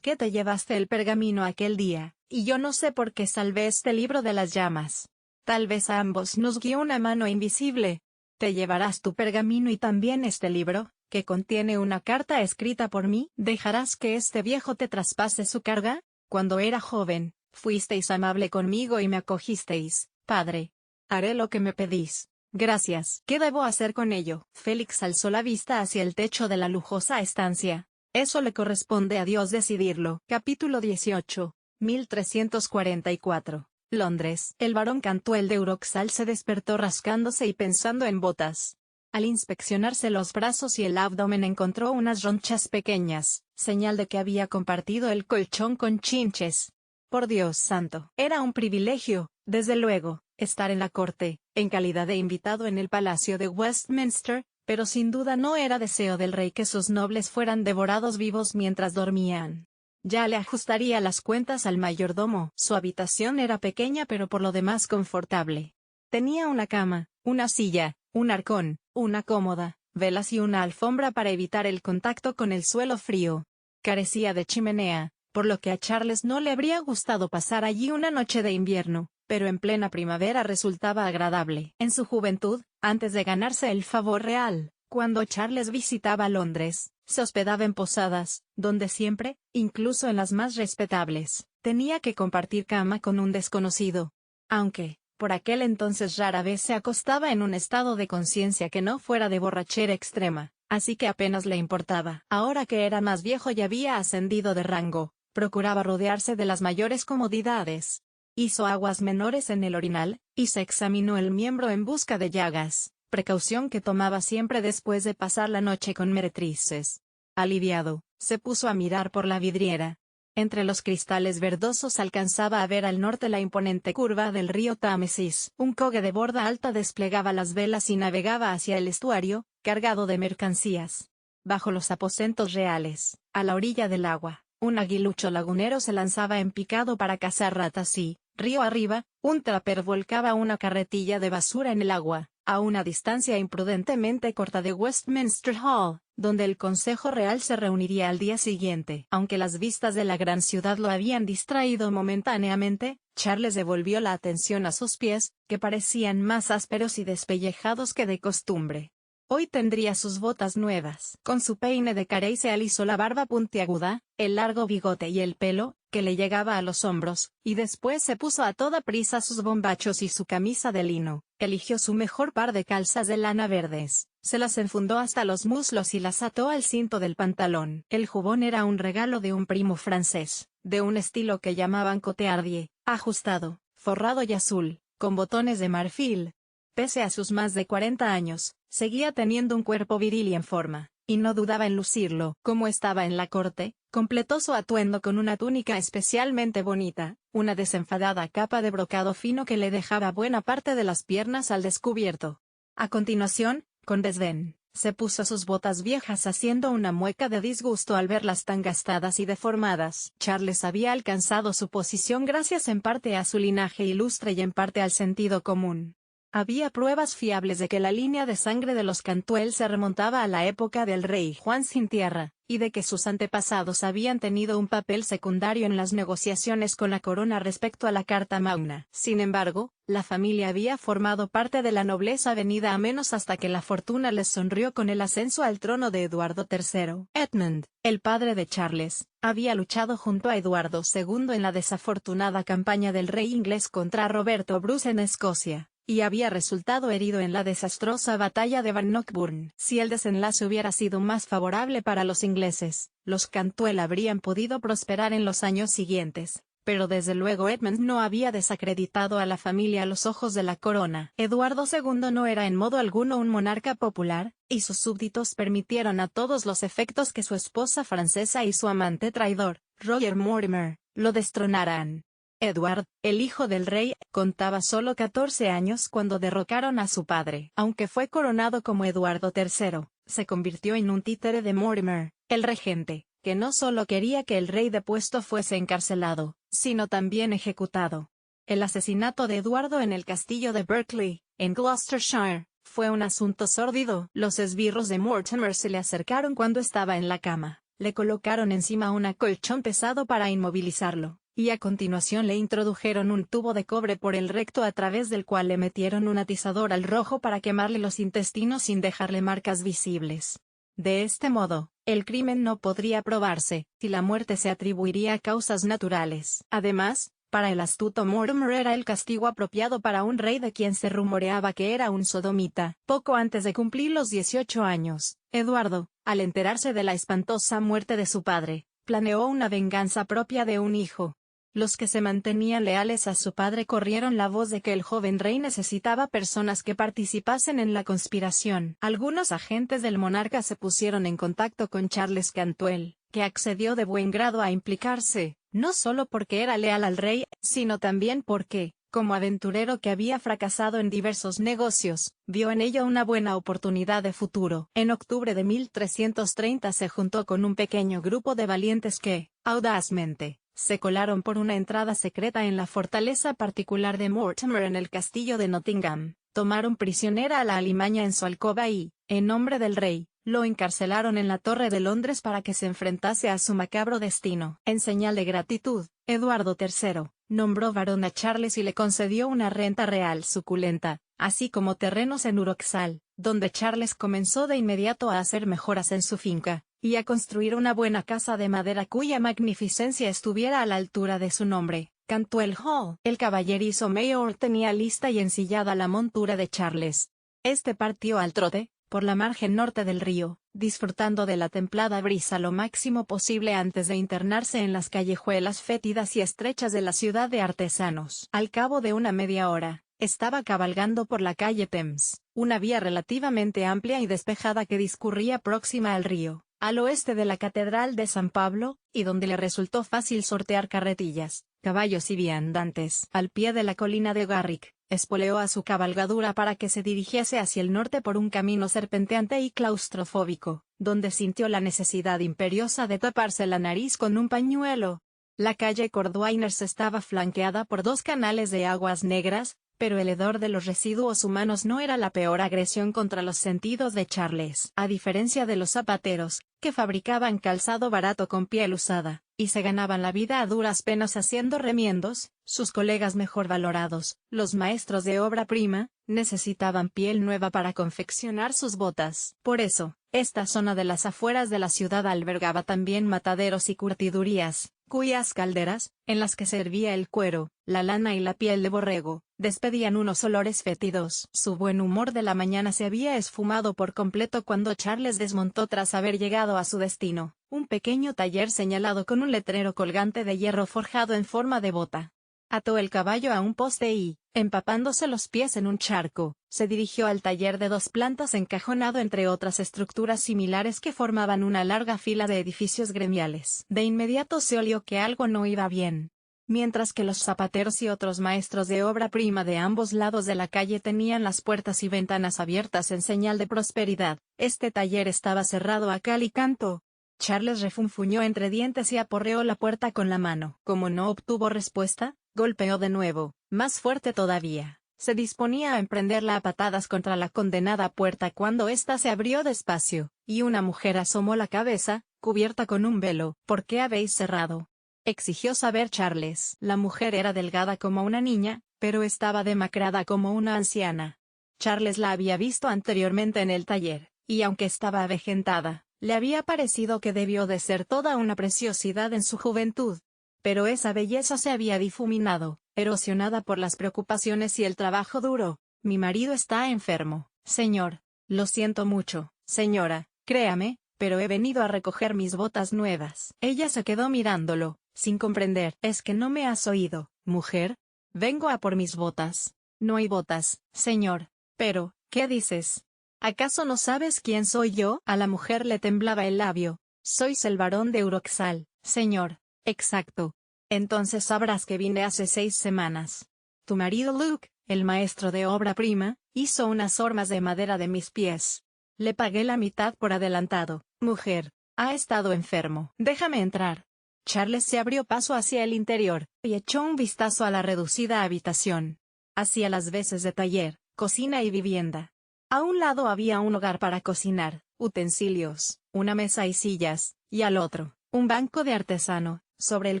qué te llevaste el pergamino aquel día, y yo no sé por qué salvé este libro de las llamas. Tal vez a ambos nos guió una mano invisible. ¿Te llevarás tu pergamino y también este libro, que contiene una carta escrita por mí? ¿Dejarás que este viejo te traspase su carga? Cuando era joven, fuisteis amable conmigo y me acogisteis, padre. Haré lo que me pedís. Gracias. ¿Qué debo hacer con ello? Félix alzó la vista hacia el techo de la lujosa estancia. Eso le corresponde a Dios decidirlo. Capítulo 18. 1344. Londres. El barón Cantwell de Uroxal se despertó rascándose y pensando en botas. Al inspeccionarse los brazos y el abdomen encontró unas ronchas pequeñas, señal de que había compartido el colchón con Chinches. Por Dios santo, era un privilegio, desde luego, estar en la corte, en calidad de invitado en el palacio de Westminster, pero sin duda no era deseo del rey que sus nobles fueran devorados vivos mientras dormían. Ya le ajustaría las cuentas al mayordomo. Su habitación era pequeña pero por lo demás confortable. Tenía una cama, una silla, un arcón, una cómoda, velas y una alfombra para evitar el contacto con el suelo frío. Carecía de chimenea, por lo que a Charles no le habría gustado pasar allí una noche de invierno, pero en plena primavera resultaba agradable. En su juventud, antes de ganarse el favor real, cuando Charles visitaba Londres, se hospedaba en posadas, donde siempre, incluso en las más respetables, tenía que compartir cama con un desconocido. Aunque, por aquel entonces rara vez se acostaba en un estado de conciencia que no fuera de borrachera extrema, así que apenas le importaba. Ahora que era más viejo y había ascendido de rango, procuraba rodearse de las mayores comodidades. Hizo aguas menores en el orinal, y se examinó el miembro en busca de llagas, precaución que tomaba siempre después de pasar la noche con meretrices. Aliviado, se puso a mirar por la vidriera. Entre los cristales verdosos alcanzaba a ver al norte la imponente curva del río Támesis. Un cogue de borda alta desplegaba las velas y navegaba hacia el estuario, cargado de mercancías. Bajo los aposentos reales, a la orilla del agua, un aguilucho lagunero se lanzaba en picado para cazar ratas y, río arriba, un trapper volcaba una carretilla de basura en el agua, a una distancia imprudentemente corta de Westminster Hall, donde el Consejo Real se reuniría al día siguiente. Aunque las vistas de la gran ciudad lo habían distraído momentáneamente, Charles devolvió la atención a sus pies, que parecían más ásperos y despellejados que de costumbre. Hoy tendría sus botas nuevas. Con su peine de carey se alisó la barba puntiaguda, el largo bigote y el pelo, que le llegaba a los hombros, y después se puso a toda prisa sus bombachos y su camisa de lino. Eligió su mejor par de calzas de lana verdes, se las enfundó hasta los muslos y las ató al cinto del pantalón. El jubón era un regalo de un primo francés, de un estilo que llamaban coteardie, ajustado, forrado y azul, con botones de marfil. Pese a sus más de 40 años, seguía teniendo un cuerpo viril y en forma, y no dudaba en lucirlo. Como estaba en la corte, completó su atuendo con una túnica especialmente bonita, una desenfadada capa de brocado fino que le dejaba buena parte de las piernas al descubierto. A continuación, con desdén, se puso sus botas viejas haciendo una mueca de disgusto al verlas tan gastadas y deformadas. Charles había alcanzado su posición gracias en parte a su linaje ilustre y en parte al sentido común. Había pruebas fiables de que la línea de sangre de los Cantwell se remontaba a la época del rey Juan sin tierra, y de que sus antepasados habían tenido un papel secundario en las negociaciones con la corona respecto a la Carta Magna. Sin embargo, la familia había formado parte de la nobleza venida a menos hasta que la fortuna les sonrió con el ascenso al trono de Eduardo III. Edmund, el padre de Charles, había luchado junto a Eduardo II en la desafortunada campaña del rey inglés contra Roberto Bruce en Escocia, y había resultado herido en la desastrosa batalla de Bannockburn. Si el desenlace hubiera sido más favorable para los ingleses, los Cantwell habrían podido prosperar en los años siguientes, pero desde luego Edmund no había desacreditado a la familia a los ojos de la corona. Eduardo II no era en modo alguno un monarca popular, y sus súbditos permitieron a todos los efectos que su esposa francesa y su amante traidor, Roger Mortimer, lo destronaran. Edward, el hijo del rey, contaba solo 14 años cuando derrocaron a su padre. Aunque fue coronado como Eduardo III, se convirtió en un títere de Mortimer, el regente, que no solo quería que el rey depuesto fuese encarcelado, sino también ejecutado. El asesinato de Eduardo en el castillo de Berkeley, en Gloucestershire, fue un asunto sórdido. Los esbirros de Mortimer se le acercaron cuando estaba en la cama, le colocaron encima un colchón pesado para inmovilizarlo, y a continuación le introdujeron un tubo de cobre por el recto a través del cual le metieron un atizador al rojo para quemarle los intestinos sin dejarle marcas visibles. De este modo, el crimen no podría probarse, y la muerte se atribuiría a causas naturales. Además, para el astuto Mortimer era el castigo apropiado para un rey de quien se rumoreaba que era un sodomita. Poco antes de cumplir los 18 años, Eduardo, al enterarse de la espantosa muerte de su padre, planeó una venganza propia de un hijo. Los que se mantenían leales a su padre corrieron la voz de que el joven rey necesitaba personas que participasen en la conspiración. Algunos agentes del monarca se pusieron en contacto con Charles Cantwell, que accedió de buen grado a implicarse, no solo porque era leal al rey, sino también porque, como aventurero que había fracasado en diversos negocios, vio en ello una buena oportunidad de futuro. En octubre de 1330 se juntó con un pequeño grupo de valientes que, audazmente, se colaron por una entrada secreta en la fortaleza particular de Mortimer en el castillo de Nottingham, tomaron prisionera a la alimaña en su alcoba y, en nombre del rey, lo encarcelaron en la Torre de Londres para que se enfrentase a su macabro destino. En señal de gratitud, Eduardo III nombró varón a Charles y le concedió una renta real suculenta, así como terrenos en Uroxal, donde Charles comenzó de inmediato a hacer mejoras en su finca, y a construir una buena casa de madera cuya magnificencia estuviera a la altura de su nombre, Cantwell Hall. El caballerizo Mayor tenía lista y ensillada la montura de Charles. Este partió al trote, por la margen norte del río, disfrutando de la templada brisa lo máximo posible antes de internarse en las callejuelas fétidas y estrechas de la ciudad de artesanos. Al cabo de una media hora, estaba cabalgando por la calle Thames, una vía relativamente amplia y despejada que discurría próxima al río, al oeste de la Catedral de San Pablo, y donde le resultó fácil sortear carretillas, caballos y viandantes. Al pie de la colina de Garrick, espoleó a su cabalgadura para que se dirigiese hacia el norte por un camino serpenteante y claustrofóbico, donde sintió la necesidad imperiosa de taparse la nariz con un pañuelo. La calle Cordwainers estaba flanqueada por dos canales de aguas negras, pero el hedor de los residuos humanos no era la peor agresión contra los sentidos de Charles. A diferencia de los zapateros, que fabricaban calzado barato con piel usada, y se ganaban la vida a duras penas haciendo remiendos, sus colegas mejor valorados, los maestros de obra prima, necesitaban piel nueva para confeccionar sus botas. Por eso, esta zona de las afueras de la ciudad albergaba también mataderos y curtidurías, cuyas calderas, en las que se hervía el cuero, la lana y la piel de borrego, despedían unos olores fétidos. Su buen humor de la mañana se había esfumado por completo cuando Charles desmontó tras haber llegado a su destino, un pequeño taller señalado con un letrero colgante de hierro forjado en forma de bota. Ató el caballo a un poste y, empapándose los pies en un charco, se dirigió al taller de 2 plantas encajonado entre otras estructuras similares que formaban una larga fila de edificios gremiales. De inmediato se olió que algo no iba bien. Mientras que los zapateros y otros maestros de obra prima de ambos lados de la calle tenían las puertas y ventanas abiertas en señal de prosperidad, este taller estaba cerrado a cal y canto. Charles refunfuñó entre dientes y aporreó la puerta con la mano. Como no obtuvo respuesta, golpeó de nuevo, más fuerte todavía. Se disponía a emprenderla a patadas contra la condenada puerta cuando ésta se abrió despacio, y una mujer asomó la cabeza, cubierta con un velo. ¿Por qué habéis cerrado?, exigió saber Charles. La mujer era delgada como una niña, pero estaba demacrada como una anciana. Charles la había visto anteriormente en el taller, y aunque estaba avejentada, le había parecido que debió de ser toda una preciosidad en su juventud. Pero esa belleza se había difuminado, erosionada por las preocupaciones y el trabajo duro. Mi marido está enfermo, señor. Lo siento mucho, señora, créame, pero he venido a recoger mis botas nuevas. Ella se quedó mirándolo, sin comprender. ¿Es que no me has oído, mujer? Vengo a por mis botas. No hay botas, señor. Pero, ¿qué dices? ¿Acaso no sabes quién soy yo? A la mujer le temblaba el labio. Sois el barón de Uroxal, señor. Exacto. Entonces sabrás que vine hace 6 semanas. Tu marido Luke, el maestro de obra prima, hizo unas hormas de madera de mis pies. Le pagué la mitad por adelantado. Mujer, ha estado enfermo. Déjame entrar. Charles se abrió paso hacia el interior, y echó un vistazo a la reducida habitación. Hacía las veces de taller, cocina y vivienda. A un lado había un hogar para cocinar, utensilios, una mesa y sillas, y al otro, un banco de artesano, sobre el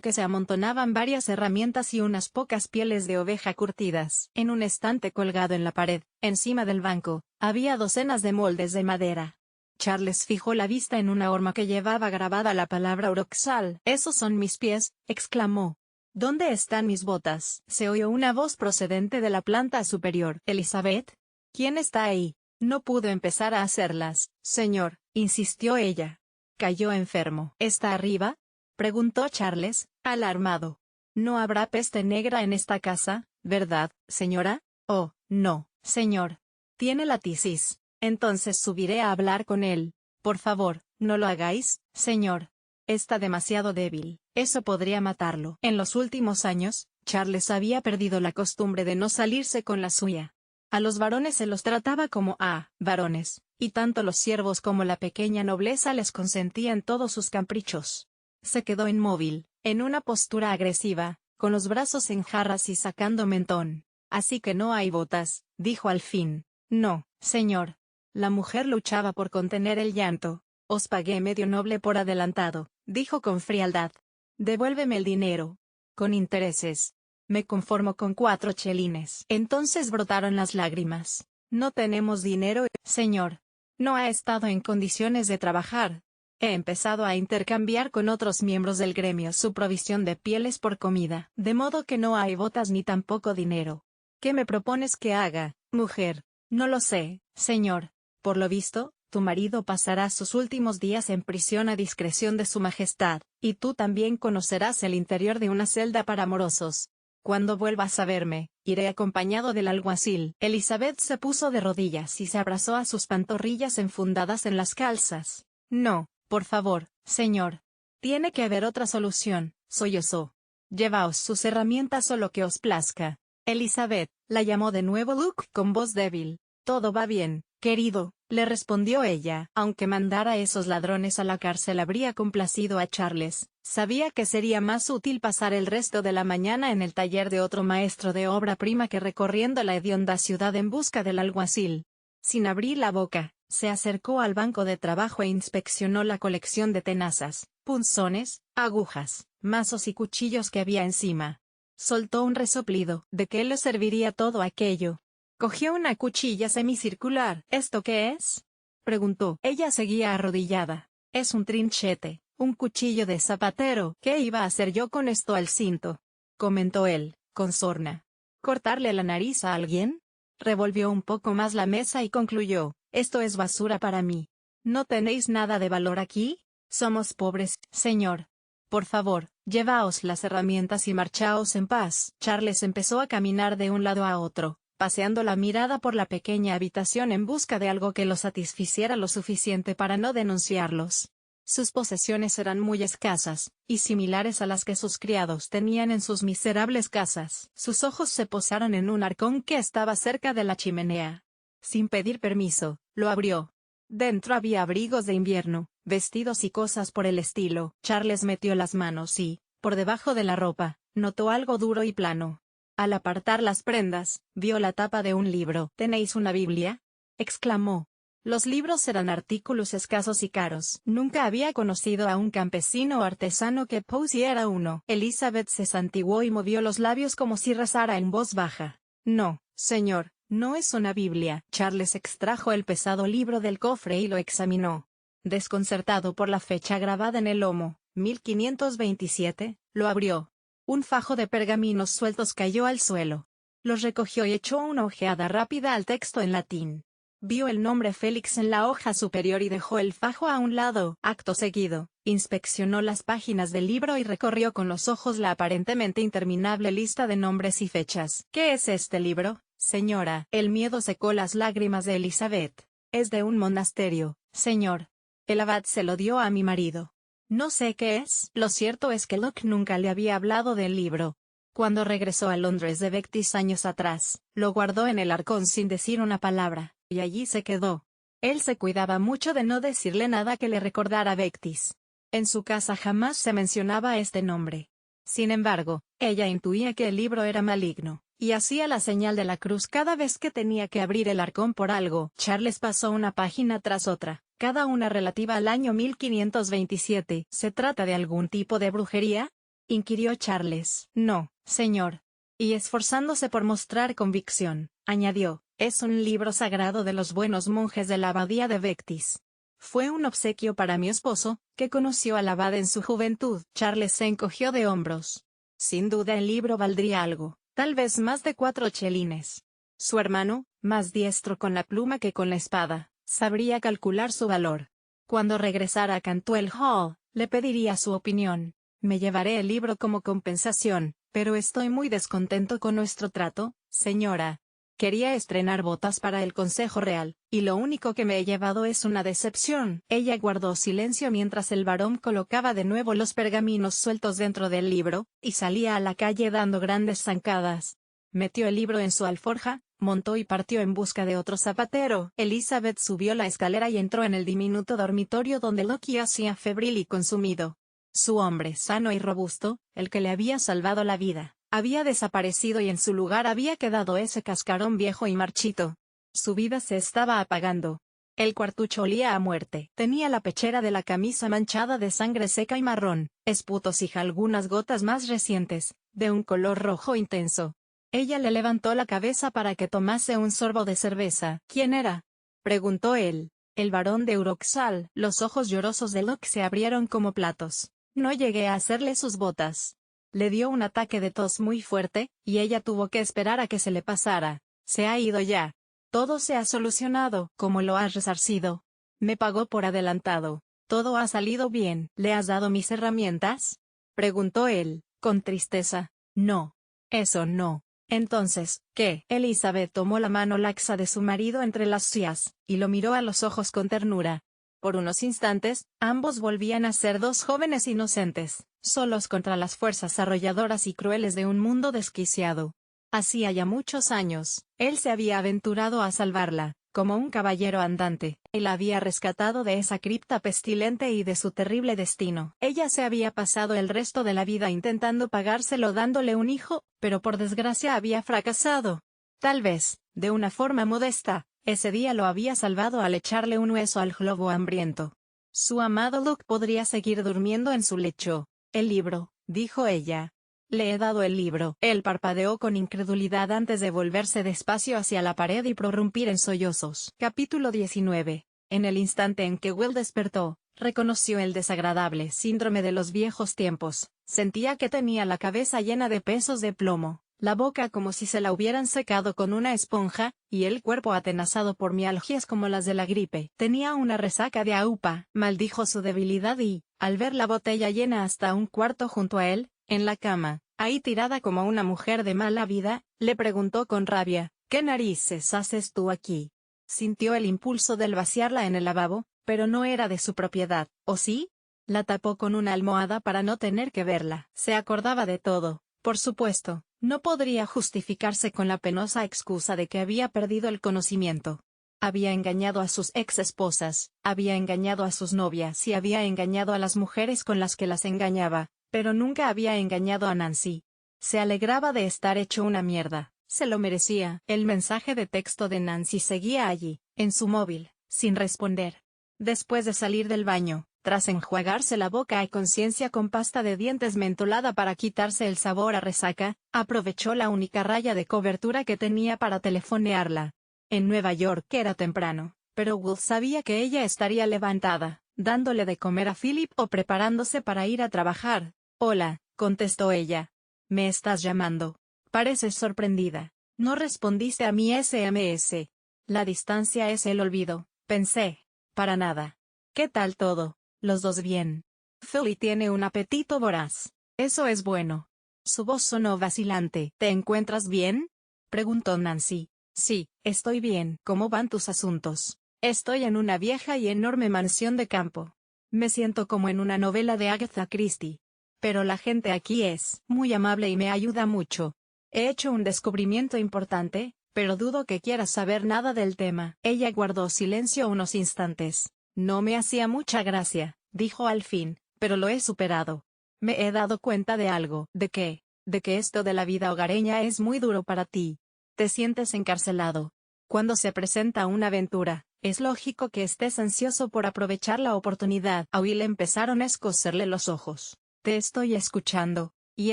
que se amontonaban varias herramientas y unas pocas pieles de oveja curtidas. En un estante colgado en la pared, encima del banco, había docenas de moldes de madera. Charles fijó la vista en una horma que llevaba grabada la palabra Uroxal. «Esos son mis pies», exclamó. «¿Dónde están mis botas?» Se oyó una voz procedente de la planta superior. «Elizabeth. ¿Quién está ahí?» «No pudo empezar a hacerlas, señor», insistió ella. «Cayó enfermo». «¿Está arriba?» preguntó Charles, alarmado. «No habrá peste negra en esta casa, ¿verdad, señora?» «Oh, no, señor. Tiene la tisis». «Entonces subiré a hablar con él. Por favor, no lo hagáis, señor. Está demasiado débil, eso podría matarlo». En los últimos años, Charles había perdido la costumbre de no salirse con la suya. A los varones se los trataba como a varones, y tanto los siervos como la pequeña nobleza les consentían todos sus caprichos. Se quedó inmóvil, en una postura agresiva, con los brazos en jarras y sacando mentón. «Así que no hay botas», dijo al fin. «No, señor». La mujer luchaba por contener el llanto. «Os pagué medio noble por adelantado», dijo con frialdad. «Devuélveme el dinero. Con intereses. Me conformo con 4 chelines». Entonces brotaron las lágrimas. «No tenemos dinero, señor. No ha estado en condiciones de trabajar. He empezado a intercambiar con otros miembros del gremio su provisión de pieles por comida, de modo que no hay botas ni tampoco dinero. ¿Qué me propones que haga, mujer?» «No lo sé, señor. Por lo visto, tu marido pasará sus últimos días en prisión a discreción de su majestad, y tú también conocerás el interior de una celda para morosos. Cuando vuelvas a verme, iré acompañado del alguacil». Elizabeth se puso de rodillas y se abrazó a sus pantorrillas enfundadas en las calzas. «No, por favor, señor. Tiene que haber otra solución», sollozó. «Llevaos sus herramientas o lo que os plazca». «Elizabeth», la llamó de nuevo Luke con voz débil. «Todo va bien, querido», le respondió ella. Aunque mandara a esos ladrones a la cárcel habría complacido a Charles, sabía que sería más útil pasar el resto de la mañana en el taller de otro maestro de obra prima que recorriendo la hedionda ciudad en busca del alguacil. Sin abrir la boca, se acercó al banco de trabajo e inspeccionó la colección de tenazas, punzones, agujas, mazos y cuchillos que había encima. Soltó un resoplido. ¿De qué le serviría todo aquello? Cogió una cuchilla semicircular. «¿Esto qué es?», preguntó. Ella seguía arrodillada. «Es un trinchete, un cuchillo de zapatero». «¿Qué iba a hacer yo con esto al cinto?», comentó él, con sorna. «¿Cortarle la nariz a alguien?». Revolvió un poco más la mesa y concluyó. «Esto es basura para mí. ¿No tenéis nada de valor aquí? Somos pobres, señor. Por favor, llevaos las herramientas y marchaos en paz». Charles empezó a caminar de un lado a otro, paseando la mirada por la pequeña habitación en busca de algo que lo satisficiera lo suficiente para no denunciarlos. Sus posesiones eran muy escasas, y similares a las que sus criados tenían en sus miserables casas. Sus ojos se posaron en un arcón que estaba cerca de la chimenea. Sin pedir permiso, lo abrió. Dentro había abrigos de invierno, vestidos y cosas por el estilo. Charles metió las manos y, por debajo de la ropa, notó algo duro y plano. Al apartar las prendas, vio la tapa de un libro. «¿Tenéis una Biblia?», exclamó. Los libros eran artículos escasos y caros. Nunca había conocido a un campesino o artesano que pusiera uno. Elizabeth se santiguó y movió los labios como si rezara en voz baja. «No, señor, no es una Biblia». Charles extrajo el pesado libro del cofre y lo examinó. Desconcertado por la fecha grabada en el lomo, 1527, lo abrió. Un fajo de pergaminos sueltos cayó al suelo. Los recogió y echó una ojeada rápida al texto en latín. Vio el nombre Félix en la hoja superior y dejó el fajo a un lado. Acto seguido, Inspeccionó las páginas del libro y recorrió con los ojos la aparentemente interminable lista de nombres y fechas. ¿Qué es este libro, señora? El miedo secó las lágrimas de Elizabeth. Es de un monasterio, señor. El abad se lo dio a mi marido. No sé qué es. Lo cierto es que Locke nunca le había hablado del libro. Cuando regresó a Londres de Vectis años atrás, lo guardó en el arcón sin decir una palabra, y allí se quedó. Él se cuidaba mucho de no decirle nada que le recordara Vectis. En su casa jamás se mencionaba este nombre. Sin embargo, ella intuía que el libro era maligno, y hacía la señal de la cruz cada vez que tenía que abrir el arcón por algo. Charles pasó una página tras otra, cada una relativa al año 1527. ¿Se trata de algún tipo de brujería?, inquirió Charles. No, señor. Y esforzándose por mostrar convicción, añadió, es un libro sagrado de los buenos monjes de la abadía de Vectis. Fue un obsequio para mi esposo, que conoció al abad en su juventud. Charles se encogió de hombros. Sin duda el libro valdría algo, tal vez más de 4 chelines. Su hermano, más diestro con la pluma que con la espada, sabría calcular su valor. Cuando regresara a Cantwell Hall, le pediría su opinión. Me llevaré el libro como compensación, pero estoy muy descontento con nuestro trato, señora. Quería estrenar botas para el Consejo Real, y lo único que me he llevado es una decepción. Ella guardó silencio mientras el varón colocaba de nuevo los pergaminos sueltos dentro del libro, y salía a la calle dando grandes zancadas. Metió el libro en su alforja, montó y partió en busca de otro zapatero. Elizabeth subió la escalera y entró en el diminuto dormitorio donde Locke yacía febril y consumido. Su hombre sano y robusto, el que le había salvado la vida, había desaparecido y en su lugar había quedado ese cascarón viejo y marchito. Su vida se estaba apagando. El cuartucho olía a muerte. Tenía la pechera de la camisa manchada de sangre seca y marrón, esputos y algunas gotas más recientes, de un color rojo intenso. Ella le levantó la cabeza para que tomase un sorbo de cerveza. ¿Quién era?, preguntó él. El barón de Uroxal. Los ojos llorosos de Locke se abrieron como platos. No llegué a hacerle sus botas. Le dio un ataque de tos muy fuerte, y ella tuvo que esperar a que se le pasara. Se ha ido ya. Todo se ha solucionado. ¿Cómo lo has resarcido? Me pagó por adelantado. Todo ha salido bien. ¿Le has dado mis herramientas?, preguntó él, con tristeza. No. Eso no. Entonces, ¿qué? Elizabeth tomó la mano laxa de su marido entre las suyas, y lo miró a los ojos con ternura. Por unos instantes, ambos volvían a ser dos jóvenes inocentes, solos contra las fuerzas arrolladoras y crueles de un mundo desquiciado. Hacía ya muchos años, él se había aventurado a salvarla, como un caballero andante, y la había rescatado de esa cripta pestilente y de su terrible destino. Ella se había pasado el resto de la vida intentando pagárselo dándole un hijo, pero por desgracia había fracasado. Tal vez, de una forma modesta, ese día lo había salvado al echarle un hueso al globo hambriento. Su amado Luke podría seguir durmiendo en su lecho. El libro, dijo ella. Le he dado el libro. Él parpadeó con incredulidad antes de volverse despacio hacia la pared y prorrumpir en sollozos. Capítulo 19. En el instante en que Will despertó, reconoció el desagradable síndrome de los viejos tiempos. Sentía que tenía la cabeza llena de pesos de plomo, la boca como si se la hubieran secado con una esponja, y el cuerpo atenazado por mialgias como las de la gripe. Tenía una resaca de aupa. Maldijo su debilidad y, al ver la botella llena hasta un cuarto junto a él, en la cama, ahí tirada como una mujer de mala vida, le preguntó con rabia, ¿qué narices haces tú aquí? Sintió el impulso del vaciarla en el lavabo, pero no era de su propiedad, ¿o sí? La tapó con una almohada para no tener que verla. Se acordaba de todo, por supuesto, no podría justificarse con la penosa excusa de que había perdido el conocimiento. Había engañado a sus ex esposas, había engañado a sus novias y había engañado a las mujeres con las que las engañaba, pero nunca había engañado a Nancy. Se alegraba de estar hecho una mierda, se lo merecía. El mensaje de texto de Nancy seguía allí, en su móvil, sin responder. Después de salir del baño, tras enjuagarse la boca a conciencia con pasta de dientes mentolada para quitarse el sabor a resaca, aprovechó la única raya de cobertura que tenía para telefonearla. En Nueva York era temprano, pero Will sabía que ella estaría levantada, dándole de comer a Philip o preparándose para ir a trabajar. Hola, contestó ella. ¿Me estás llamando? Pareces sorprendida. No respondiste a mi SMS. La distancia es el olvido, pensé. Para nada. ¿Qué tal todo? Los dos bien. Philly tiene un apetito voraz. Eso es bueno. Su voz sonó vacilante. ¿Te encuentras bien?, preguntó Nancy. Sí, estoy bien. ¿Cómo van tus asuntos? Estoy en una vieja y enorme mansión de campo. Me siento como en una novela de Agatha Christie. Pero la gente aquí es muy amable y me ayuda mucho. He hecho un descubrimiento importante, pero dudo que quieras saber nada del tema. Ella guardó silencio unos instantes. No me hacía mucha gracia, dijo al fin, pero lo he superado. Me he dado cuenta de algo. ¿De qué? De que esto de la vida hogareña es muy duro para ti. Te sientes encarcelado. Cuando se presenta una aventura, es lógico que estés ansioso por aprovechar la oportunidad. A Will empezaron a escocerle los ojos. Te estoy escuchando. Y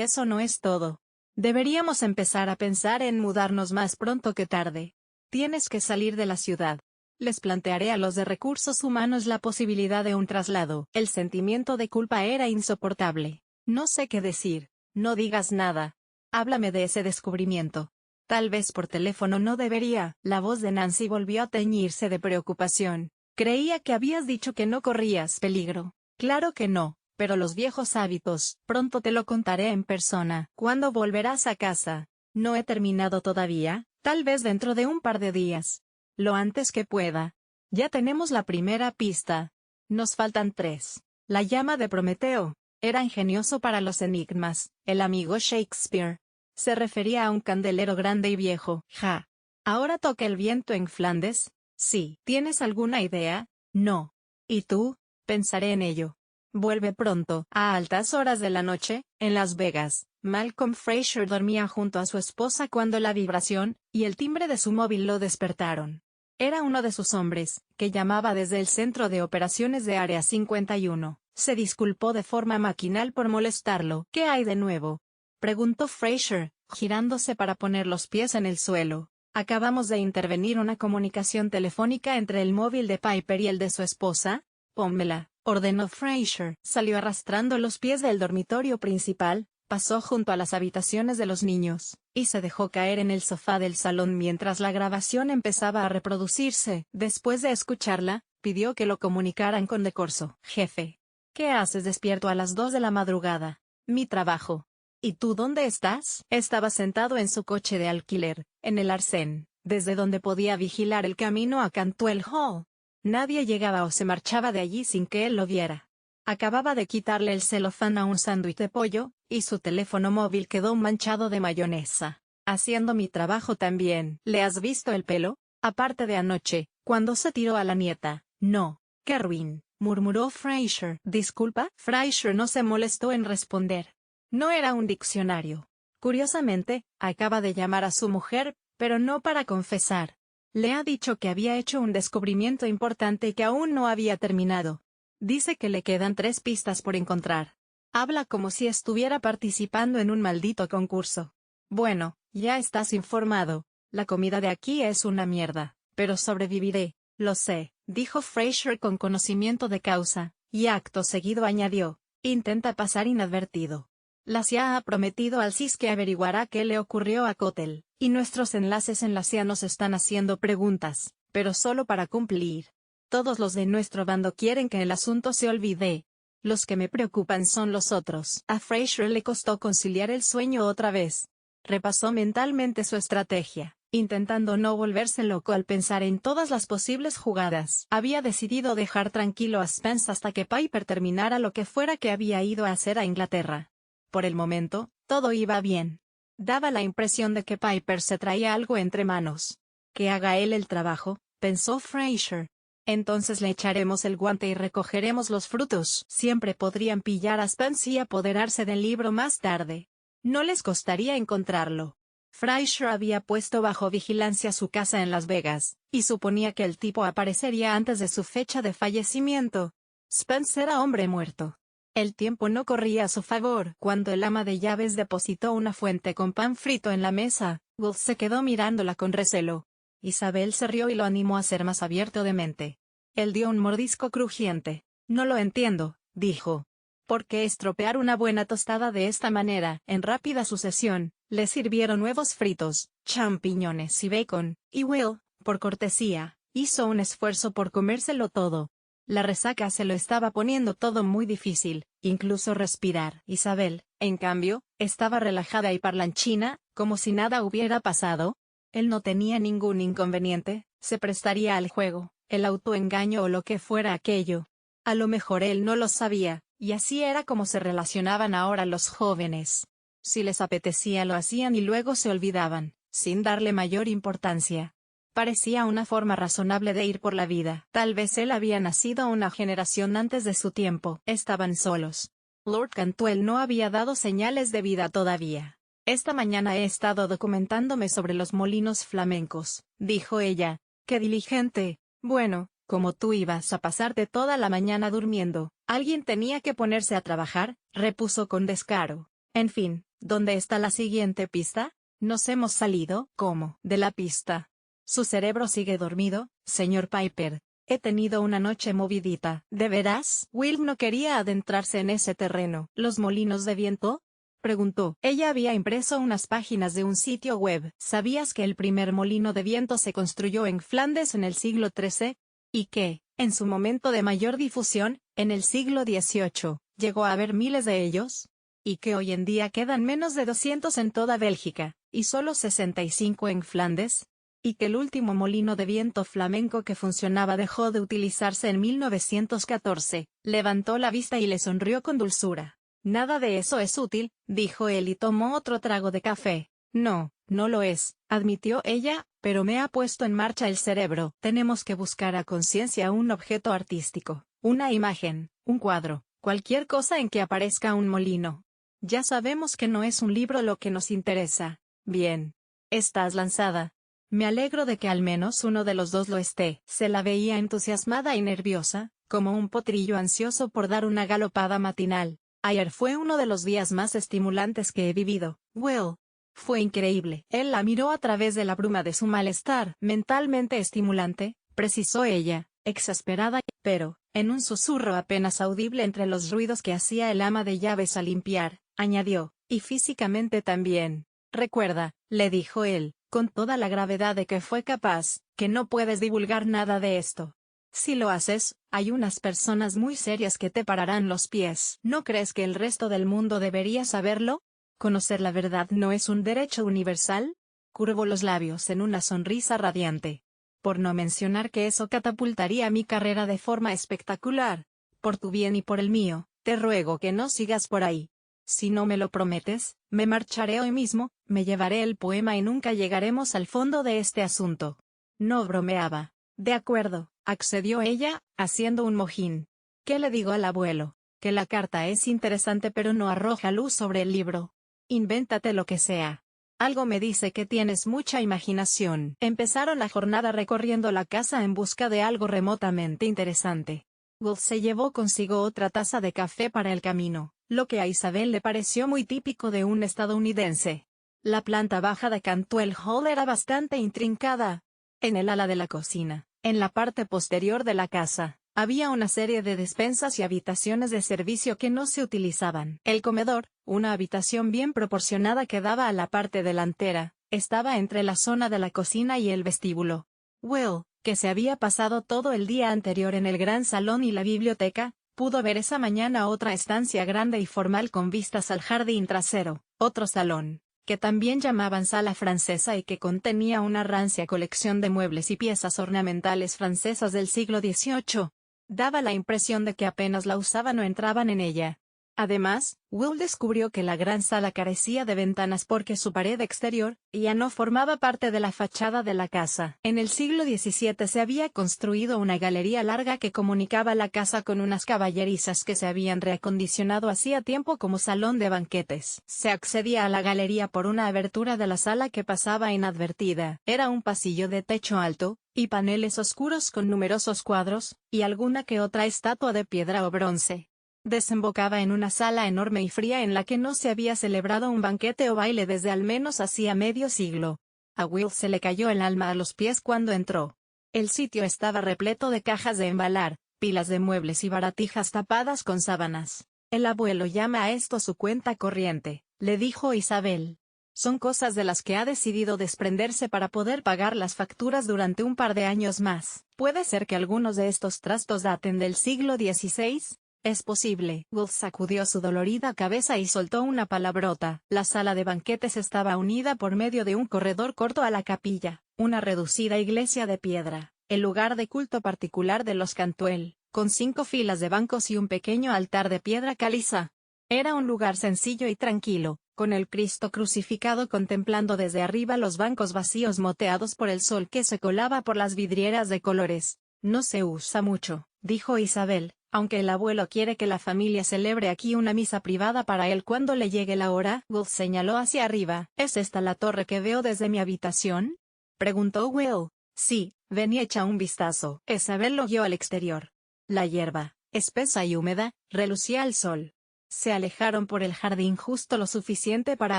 eso no es todo. Deberíamos empezar a pensar en mudarnos más pronto que tarde. Tienes que salir de la ciudad. Les plantearé a los de recursos humanos la posibilidad de un traslado. El sentimiento de culpa era insoportable. No sé qué decir. No digas nada. Háblame de ese descubrimiento. Tal vez por teléfono no debería. La voz de Nancy volvió a teñirse de preocupación. Creía que habías dicho que no corrías peligro. Claro que no, pero los viejos hábitos. Pronto te lo contaré en persona. ¿Cuándo volverás a casa? No he terminado todavía, tal vez dentro de un par de días. Lo antes que pueda. Ya tenemos la primera pista. Nos faltan 3. La llama de Prometeo. Era ingenioso para los enigmas, el amigo Shakespeare. Se refería a un candelero grande y viejo. Ja. ¿Ahora toca el viento en Flandes? Sí. ¿Tienes alguna idea? No. ¿Y tú? Pensaré en ello. Vuelve pronto. A altas horas de la noche, en Las Vegas, Malcolm Fraser dormía junto a su esposa cuando la vibración y el timbre de su móvil lo despertaron. Era uno de sus hombres, que llamaba desde el centro de operaciones de Área 51. Se disculpó de forma maquinal por molestarlo. ¿Qué hay de nuevo?, preguntó Fraser, girándose para poner los pies en el suelo. Acabamos de intervenir una comunicación telefónica entre el móvil de Piper y el de su esposa. Pónmela, ordenó Fraser. Salió arrastrando los pies del dormitorio principal, pasó junto a las habitaciones de los niños, y se dejó caer en el sofá del salón mientras la grabación empezaba a reproducirse. Después de escucharla, pidió que lo comunicaran con decoro. Jefe. ¿Qué haces despierto a las 2 de la madrugada? Mi trabajo. ¿Y tú dónde estás? Estaba sentado en su coche de alquiler, en el arcén, desde donde podía vigilar el camino a Cantwell Hall. Nadie llegaba o se marchaba de allí sin que él lo viera. Acababa de quitarle el celofán a un sándwich de pollo, y su teléfono móvil quedó manchado de mayonesa. Haciendo mi trabajo también. ¿Le has visto el pelo? Aparte de anoche, cuando se tiró a la nieta. No. ¡Qué ruin!, murmuró Fraser. Disculpa. Fraser no se molestó en responder. No era un diccionario. Curiosamente, acaba de llamar a su mujer, pero no para confesar. Le ha dicho que había hecho un descubrimiento importante que aún no había terminado. Dice que le quedan 3 pistas por encontrar. Habla como si estuviera participando en un maldito concurso. Bueno, ya estás informado. La comida de aquí es una mierda, pero sobreviviré. Lo sé, dijo Fraser con conocimiento de causa, y acto seguido añadió, intenta pasar inadvertido. La CIA ha prometido al CIS que averiguará qué le ocurrió a Kotel, y nuestros enlaces en la CIA nos están haciendo preguntas, pero solo para cumplir. Todos los de nuestro bando quieren que el asunto se olvide. Los que me preocupan son los otros. A Fraser le costó conciliar el sueño otra vez. Repasó mentalmente su estrategia, intentando no volverse loco al pensar en todas las posibles jugadas. Había decidido dejar tranquilo a Spence hasta que Piper terminara lo que fuera que había ido a hacer a Inglaterra. Por el momento, todo iba bien. Daba la impresión de que Piper se traía algo entre manos. Que haga él el trabajo, pensó Fraser. Entonces le echaremos el guante y recogeremos los frutos. Siempre podrían pillar a Spence y apoderarse del libro más tarde. No les costaría encontrarlo. Fraser había puesto bajo vigilancia su casa en Las Vegas, y suponía que el tipo aparecería antes de su fecha de fallecimiento. Spence era hombre muerto. El tiempo no corría a su favor. Cuando el ama de llaves depositó una fuente con pan frito en la mesa, Will se quedó mirándola con recelo. Isabel se rió y lo animó a ser más abierto de mente. Él dio un mordisco crujiente. No lo entiendo, dijo. ¿Por qué estropear una buena tostada de esta manera? En rápida sucesión, le sirvieron huevos fritos, champiñones y bacon, y Will, por cortesía, hizo un esfuerzo por comérselo todo. La resaca se lo estaba poniendo todo muy difícil, incluso respirar. Isabel, en cambio, estaba relajada y parlanchina, como si nada hubiera pasado. Él no tenía ningún inconveniente, se prestaría al juego, el autoengaño o lo que fuera aquello. A lo mejor él no lo sabía, y así era como se relacionaban ahora los jóvenes. Si les apetecía lo hacían y luego se olvidaban, sin darle mayor importancia. Parecía una forma razonable de ir por la vida. Tal vez él había nacido una generación antes de su tiempo. Estaban solos. Lord Cantwell no había dado señales de vida todavía. Esta mañana he estado documentándome sobre los molinos flamencos, dijo ella. ¡Qué diligente! Bueno, como tú ibas a pasarte toda la mañana durmiendo, alguien tenía que ponerse a trabajar, repuso con descaro. En fin, ¿dónde está la siguiente pista? Nos hemos salido, ¿cómo? De la pista. Su cerebro sigue dormido, señor Piper. He tenido una noche movidita. ¿De veras? Will no quería adentrarse en ese terreno. ¿Los molinos de viento? Preguntó. Ella había impreso unas páginas de un sitio web. ¿Sabías que el primer molino de viento se construyó en Flandes en el siglo XIII? Y que, en su momento de mayor difusión, en el siglo XVIII, llegó a haber miles de ellos? Y que hoy en día quedan menos de 200 en toda Bélgica, y solo 65 en Flandes? Y que el último molino de viento flamenco que funcionaba dejó de utilizarse en 1914, levantó la vista y le sonrió con dulzura. Nada de eso es útil, dijo él y tomó otro trago de café. No, no lo es, admitió ella, pero me ha puesto en marcha el cerebro. Tenemos que buscar a conciencia un objeto artístico, una imagen, un cuadro, cualquier cosa en que aparezca un molino. Ya sabemos que no es un libro lo que nos interesa. Bien. Estás lanzada. Me alegro de que al menos uno de los dos lo esté. Se la veía entusiasmada y nerviosa, como un potrillo ansioso por dar una galopada matinal. Ayer fue uno de los días más estimulantes que he vivido, Will. Fue increíble. Él la miró a través de la bruma de su malestar. Mentalmente estimulante, precisó ella, exasperada, pero, en un susurro apenas audible entre los ruidos que hacía el ama de llaves al limpiar, añadió, y físicamente también. Recuerda, le dijo él, con toda la gravedad de que fue capaz, que no puedes divulgar nada de esto. Si lo haces, hay unas personas muy serias que te pararán los pies. ¿No crees que el resto del mundo debería saberlo? ¿Conocer la verdad no es un derecho universal? Curvó los labios en una sonrisa radiante. Por no mencionar que eso catapultaría mi carrera de forma espectacular. Por tu bien y por el mío, te ruego que no sigas por ahí. Si no me lo prometes, me marcharé hoy mismo, me llevaré el poema y nunca llegaremos al fondo de este asunto. No bromeaba. De acuerdo, accedió ella, haciendo un mojín. ¿Qué le digo al abuelo? Que la carta es interesante pero no arroja luz sobre el libro. Invéntate lo que sea. Algo me dice que tienes mucha imaginación. Empezaron la jornada recorriendo la casa en busca de algo remotamente interesante. Will se llevó consigo otra taza de café para el camino, lo que a Isabel le pareció muy típico de un estadounidense. La planta baja de Cantwell Hall era bastante intrincada. En el ala de la cocina, en la parte posterior de la casa, había una serie de despensas y habitaciones de servicio que no se utilizaban. El comedor, una habitación bien proporcionada que daba a la parte delantera, estaba entre la zona de la cocina y el vestíbulo. Will, que se había pasado todo el día anterior en el gran salón y la biblioteca, pudo ver esa mañana otra estancia grande y formal con vistas al jardín trasero, otro salón, que también llamaban sala francesa y que contenía una rancia colección de muebles y piezas ornamentales francesas del siglo XVIII. Daba la impresión de que apenas la usaban o entraban en ella. Además, Will descubrió que la gran sala carecía de ventanas porque su pared exterior ya no formaba parte de la fachada de la casa. En el siglo XVII se había construido una galería larga que comunicaba la casa con unas caballerizas que se habían reacondicionado hacía tiempo como salón de banquetes. Se accedía a la galería por una abertura de la sala que pasaba inadvertida. Era un pasillo de techo alto, y paneles oscuros con numerosos cuadros, y alguna que otra estatua de piedra o bronce. Desembocaba en una sala enorme y fría en la que no se había celebrado un banquete o baile desde al menos hacía medio siglo. A Will se le cayó el alma a los pies cuando entró. El sitio estaba repleto de cajas de embalar, pilas de muebles y baratijas tapadas con sábanas. El abuelo llama a esto su cuenta corriente, le dijo Isabel. Son cosas de las que ha decidido desprenderse para poder pagar las facturas durante un par de años más. ¿Puede ser que algunos de estos trastos daten del siglo XVI? Es posible. Will sacudió su dolorida cabeza y soltó una palabrota. La sala de banquetes estaba unida por medio de un corredor corto a la capilla, una reducida iglesia de piedra, el lugar de culto particular de los Cantwell, con 5 filas de bancos y un pequeño altar de piedra caliza. Era un lugar sencillo y tranquilo, con el Cristo crucificado contemplando desde arriba los bancos vacíos moteados por el sol que se colaba por las vidrieras de colores. No se usa mucho, dijo Isabel, aunque el abuelo quiere que la familia celebre aquí una misa privada para él cuando le llegue la hora. Will señaló hacia arriba. ¿Es esta la torre que veo desde mi habitación?, preguntó Will. Sí, ven y echa un vistazo. Isabel lo guió al exterior. La hierba, espesa y húmeda, relucía al sol. Se alejaron por el jardín justo lo suficiente para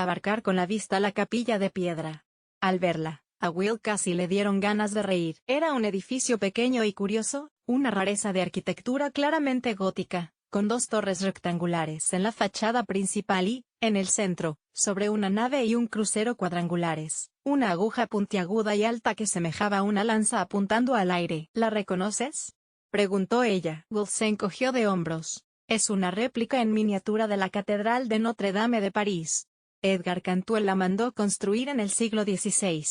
abarcar con la vista la capilla de piedra. Al verla, a Will casi le dieron ganas de reír. Era un edificio pequeño y curioso, una rareza de arquitectura claramente gótica, con 2 torres rectangulares en la fachada principal y, en el centro, sobre una nave y un crucero cuadrangulares, una aguja puntiaguda y alta que semejaba una lanza apuntando al aire. ¿La reconoces?, preguntó ella. Will se encogió de hombros. Es una réplica en miniatura de la Catedral de Notre Dame de París. Edgar Cantwell la mandó construir en el siglo XVI.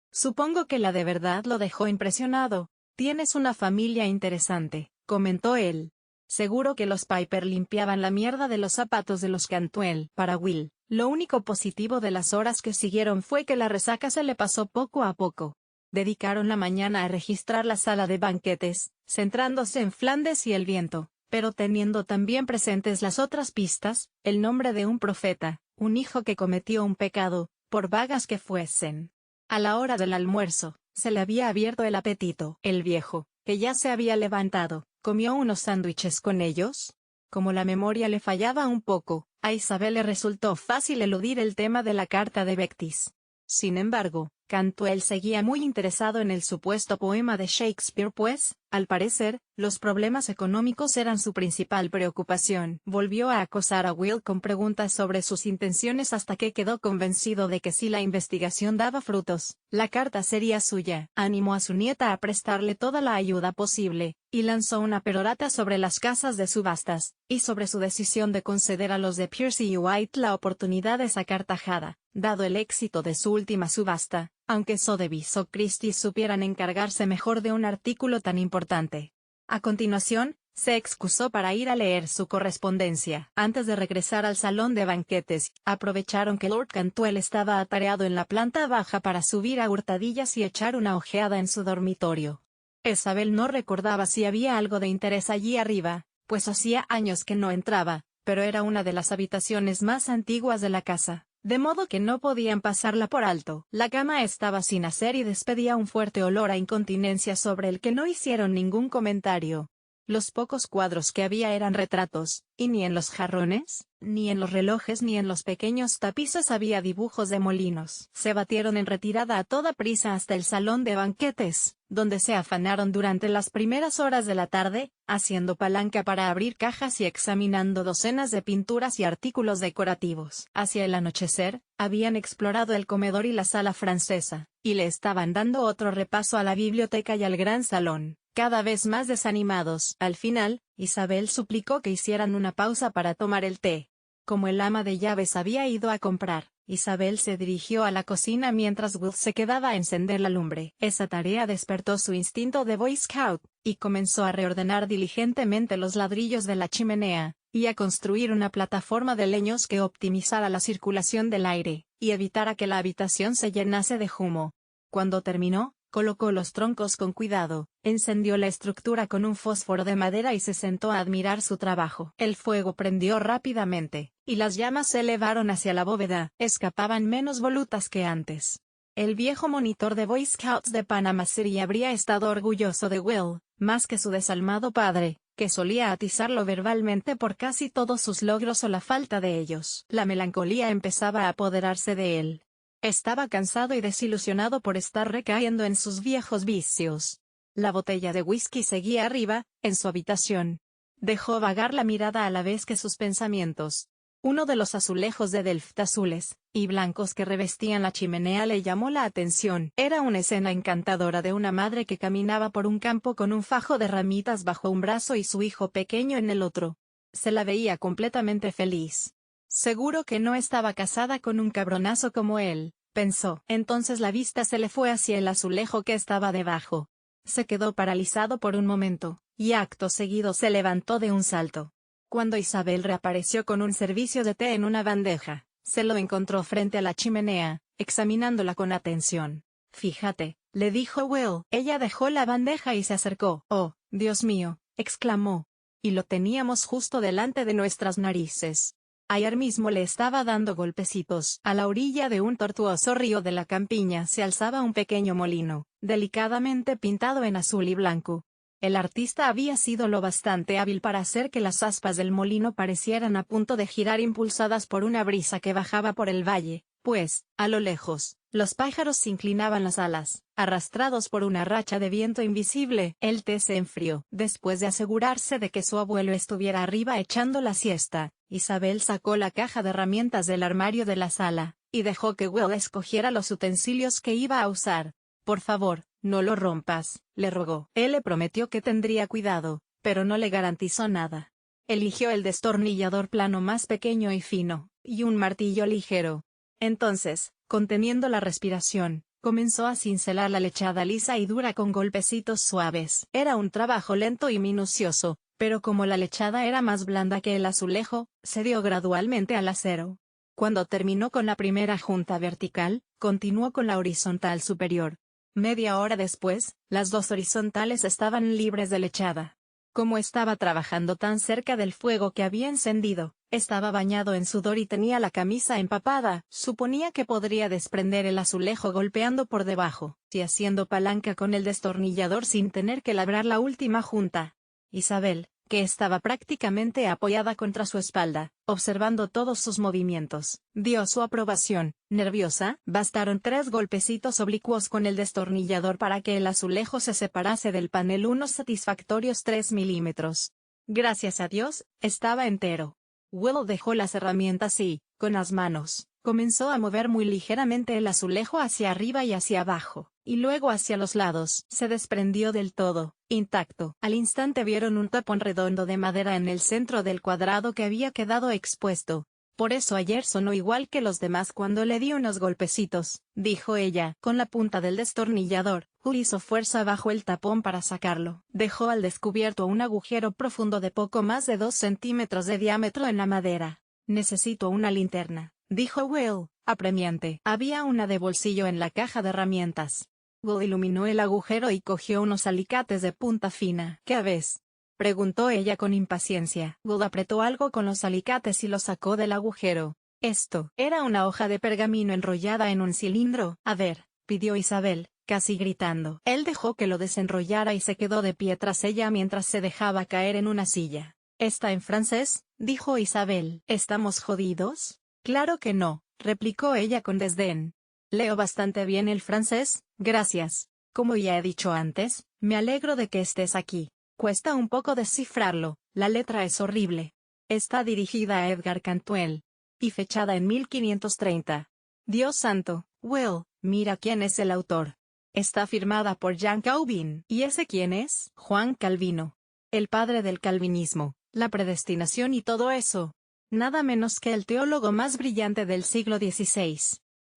Supongo que la de verdad lo dejó impresionado. Tienes una familia interesante, comentó él. Seguro que los Piper limpiaban la mierda de los zapatos de los Cantwell. Para Will, lo único positivo de las horas que siguieron fue que la resaca se le pasó poco a poco. Dedicaron la mañana a registrar la sala de banquetes, centrándose en Flandes y el viento, pero teniendo también presentes las otras pistas, el nombre de un profeta, un hijo que cometió un pecado, por vagas que fuesen. A la hora del almuerzo, se le había abierto el apetito. El viejo, que ya se había levantado, comió unos sándwiches con ellos. Como la memoria le fallaba un poco, a Isabel le resultó fácil eludir el tema de la carta de Vectis. Sin embargo, Cantwell seguía muy interesado en el supuesto poema de Shakespeare pues, al parecer, los problemas económicos eran su principal preocupación. Volvió a acosar a Will con preguntas sobre sus intenciones hasta que quedó convencido de que si la investigación daba frutos, la carta sería suya. Animó a su nieta a prestarle toda la ayuda posible, y lanzó una perorata sobre las casas de subastas, y sobre su decisión de conceder a los de Pierce y White la oportunidad de sacar tajada, dado el éxito de su última subasta, aunque Sotheby's o Christie's supieran encargarse mejor de un artículo tan importante. A continuación, se excusó para ir a leer su correspondencia. Antes de regresar al salón de banquetes, aprovecharon que Lord Cantwell estaba atareado en la planta baja para subir a hurtadillas y echar una ojeada en su dormitorio. Isabel no recordaba si había algo de interés allí arriba, pues hacía años que no entraba, pero era una de las habitaciones más antiguas de la casa, de modo que no podían pasarla por alto. La cama estaba sin hacer y despedía un fuerte olor a incontinencia sobre el que no hicieron ningún comentario. Los pocos cuadros que había eran retratos, y ni en los jarrones, ni en los relojes ni en los pequeños tapices había dibujos de molinos. Se batieron en retirada a toda prisa hasta el salón de banquetes, donde se afanaron durante las primeras horas de la tarde, haciendo palanca para abrir cajas y examinando docenas de pinturas y artículos decorativos. Hacia el anochecer, habían explorado el comedor y la sala francesa, y le estaban dando otro repaso a la biblioteca y al gran salón, cada vez más desanimados. Al final, Isabel suplicó que hicieran una pausa para tomar el té. Como el ama de llaves había ido a comprar, Isabel se dirigió a la cocina mientras Will se quedaba a encender la lumbre. Esa tarea despertó su instinto de Boy Scout, y comenzó a reordenar diligentemente los ladrillos de la chimenea, y a construir una plataforma de leños que optimizara la circulación del aire, y evitara que la habitación se llenase de humo. Cuando terminó, colocó los troncos con cuidado, encendió la estructura con un fósforo de madera y se sentó a admirar su trabajo. El fuego prendió rápidamente, y las llamas se elevaron hacia la bóveda. Escapaban menos volutas que antes. El viejo monitor de Boy Scouts de Panama City habría estado orgulloso de Will, más que su desalmado padre, que solía atizarlo verbalmente por casi todos sus logros o la falta de ellos. La melancolía empezaba a apoderarse de él. Estaba cansado y desilusionado por estar recayendo en sus viejos vicios. La botella de whisky seguía arriba, en su habitación. Dejó vagar la mirada a la vez que sus pensamientos. Uno de los azulejos de Delft azules y blancos que revestían la chimenea le llamó la atención. Era una escena encantadora de una madre que caminaba por un campo con un fajo de ramitas bajo un brazo y su hijo pequeño en el otro. Se la veía completamente feliz. Seguro que no estaba casada con un cabronazo como él, pensó. Entonces la vista se le fue hacia el azulejo que estaba debajo. Se quedó paralizado por un momento, y acto seguido se levantó de un salto. Cuando Isabel reapareció con un servicio de té en una bandeja, se lo encontró frente a la chimenea, examinándola con atención. Fíjate, le dijo Will. Ella dejó la bandeja y se acercó. Oh, Dios mío, exclamó. Y lo teníamos justo delante de nuestras narices. Ayer mismo le estaba dando golpecitos. A la orilla de un tortuoso río de la campiña se alzaba un pequeño molino, delicadamente pintado en azul y blanco. El artista había sido lo bastante hábil para hacer que las aspas del molino parecieran a punto de girar impulsadas por una brisa que bajaba por el valle, pues, a lo lejos, los pájaros inclinaban las alas, arrastrados por una racha de viento invisible. El té se enfrió. Después de asegurarse de que su abuelo estuviera arriba echando la siesta, Isabel sacó la caja de herramientas del armario de la sala, y dejó que Will escogiera los utensilios que iba a usar. Por favor, no lo rompas, le rogó. Él le prometió que tendría cuidado, pero no le garantizó nada. Eligió el destornillador plano más pequeño y fino, y un martillo ligero. Entonces, conteniendo la respiración, comenzó a cincelar la lechada lisa y dura con golpecitos suaves. Era un trabajo lento y minucioso, pero como la lechada era más blanda que el azulejo, se dio gradualmente al acero. Cuando terminó con la primera junta vertical, continuó con la horizontal superior. Media hora después, las dos horizontales estaban libres de lechada. Como estaba trabajando tan cerca del fuego que había encendido, estaba bañado en sudor y tenía la camisa empapada, suponía que podría desprender el azulejo golpeando por debajo, y haciendo palanca con el destornillador sin tener que labrar la última junta. Isabel, que estaba prácticamente apoyada contra su espalda, observando todos sus movimientos, dio su aprobación. Nerviosa, bastaron 3 golpecitos oblicuos con el destornillador para que el azulejo se separase del panel unos satisfactorios 3 milímetros. Gracias a Dios, estaba entero. Will dejó las herramientas y, con las manos, comenzó a mover muy ligeramente el azulejo hacia arriba y hacia abajo, y luego hacia los lados. Se desprendió del todo, intacto. Al instante vieron un tapón redondo de madera en el centro del cuadrado que había quedado expuesto. Por eso ayer sonó igual que los demás cuando le di unos golpecitos, dijo ella, con la punta del destornillador. Will hizo fuerza bajo el tapón para sacarlo. Dejó al descubierto un agujero profundo de poco más de 2 centímetros de diámetro en la madera. Necesito una linterna, dijo Will, apremiante. Había una de bolsillo en la caja de herramientas. Will iluminó el agujero y cogió unos alicates de punta fina. ¿Qué ves?, preguntó ella con impaciencia. Will apretó algo con los alicates y lo sacó del agujero. Esto era una hoja de pergamino enrollada en un cilindro. A ver, pidió Isabel, casi gritando. Él dejó que lo desenrollara y se quedó de pie tras ella mientras se dejaba caer en una silla. ¿Está en francés?, dijo Isabel. ¿Estamos jodidos? Claro que no, replicó ella con desdén. Leo bastante bien el francés, gracias. Como ya he dicho antes, me alegro de que estés aquí. Cuesta un poco descifrarlo, la letra es horrible. Está dirigida a Edgar Cantwell. Y fechada en 1530. Dios santo, Will, mira quién es el autor. Está firmada por Jean Calvin. ¿Y ese quién es? Juan Calvino. El padre del calvinismo, la predestinación y todo eso. Nada menos que el teólogo más brillante del siglo XVI.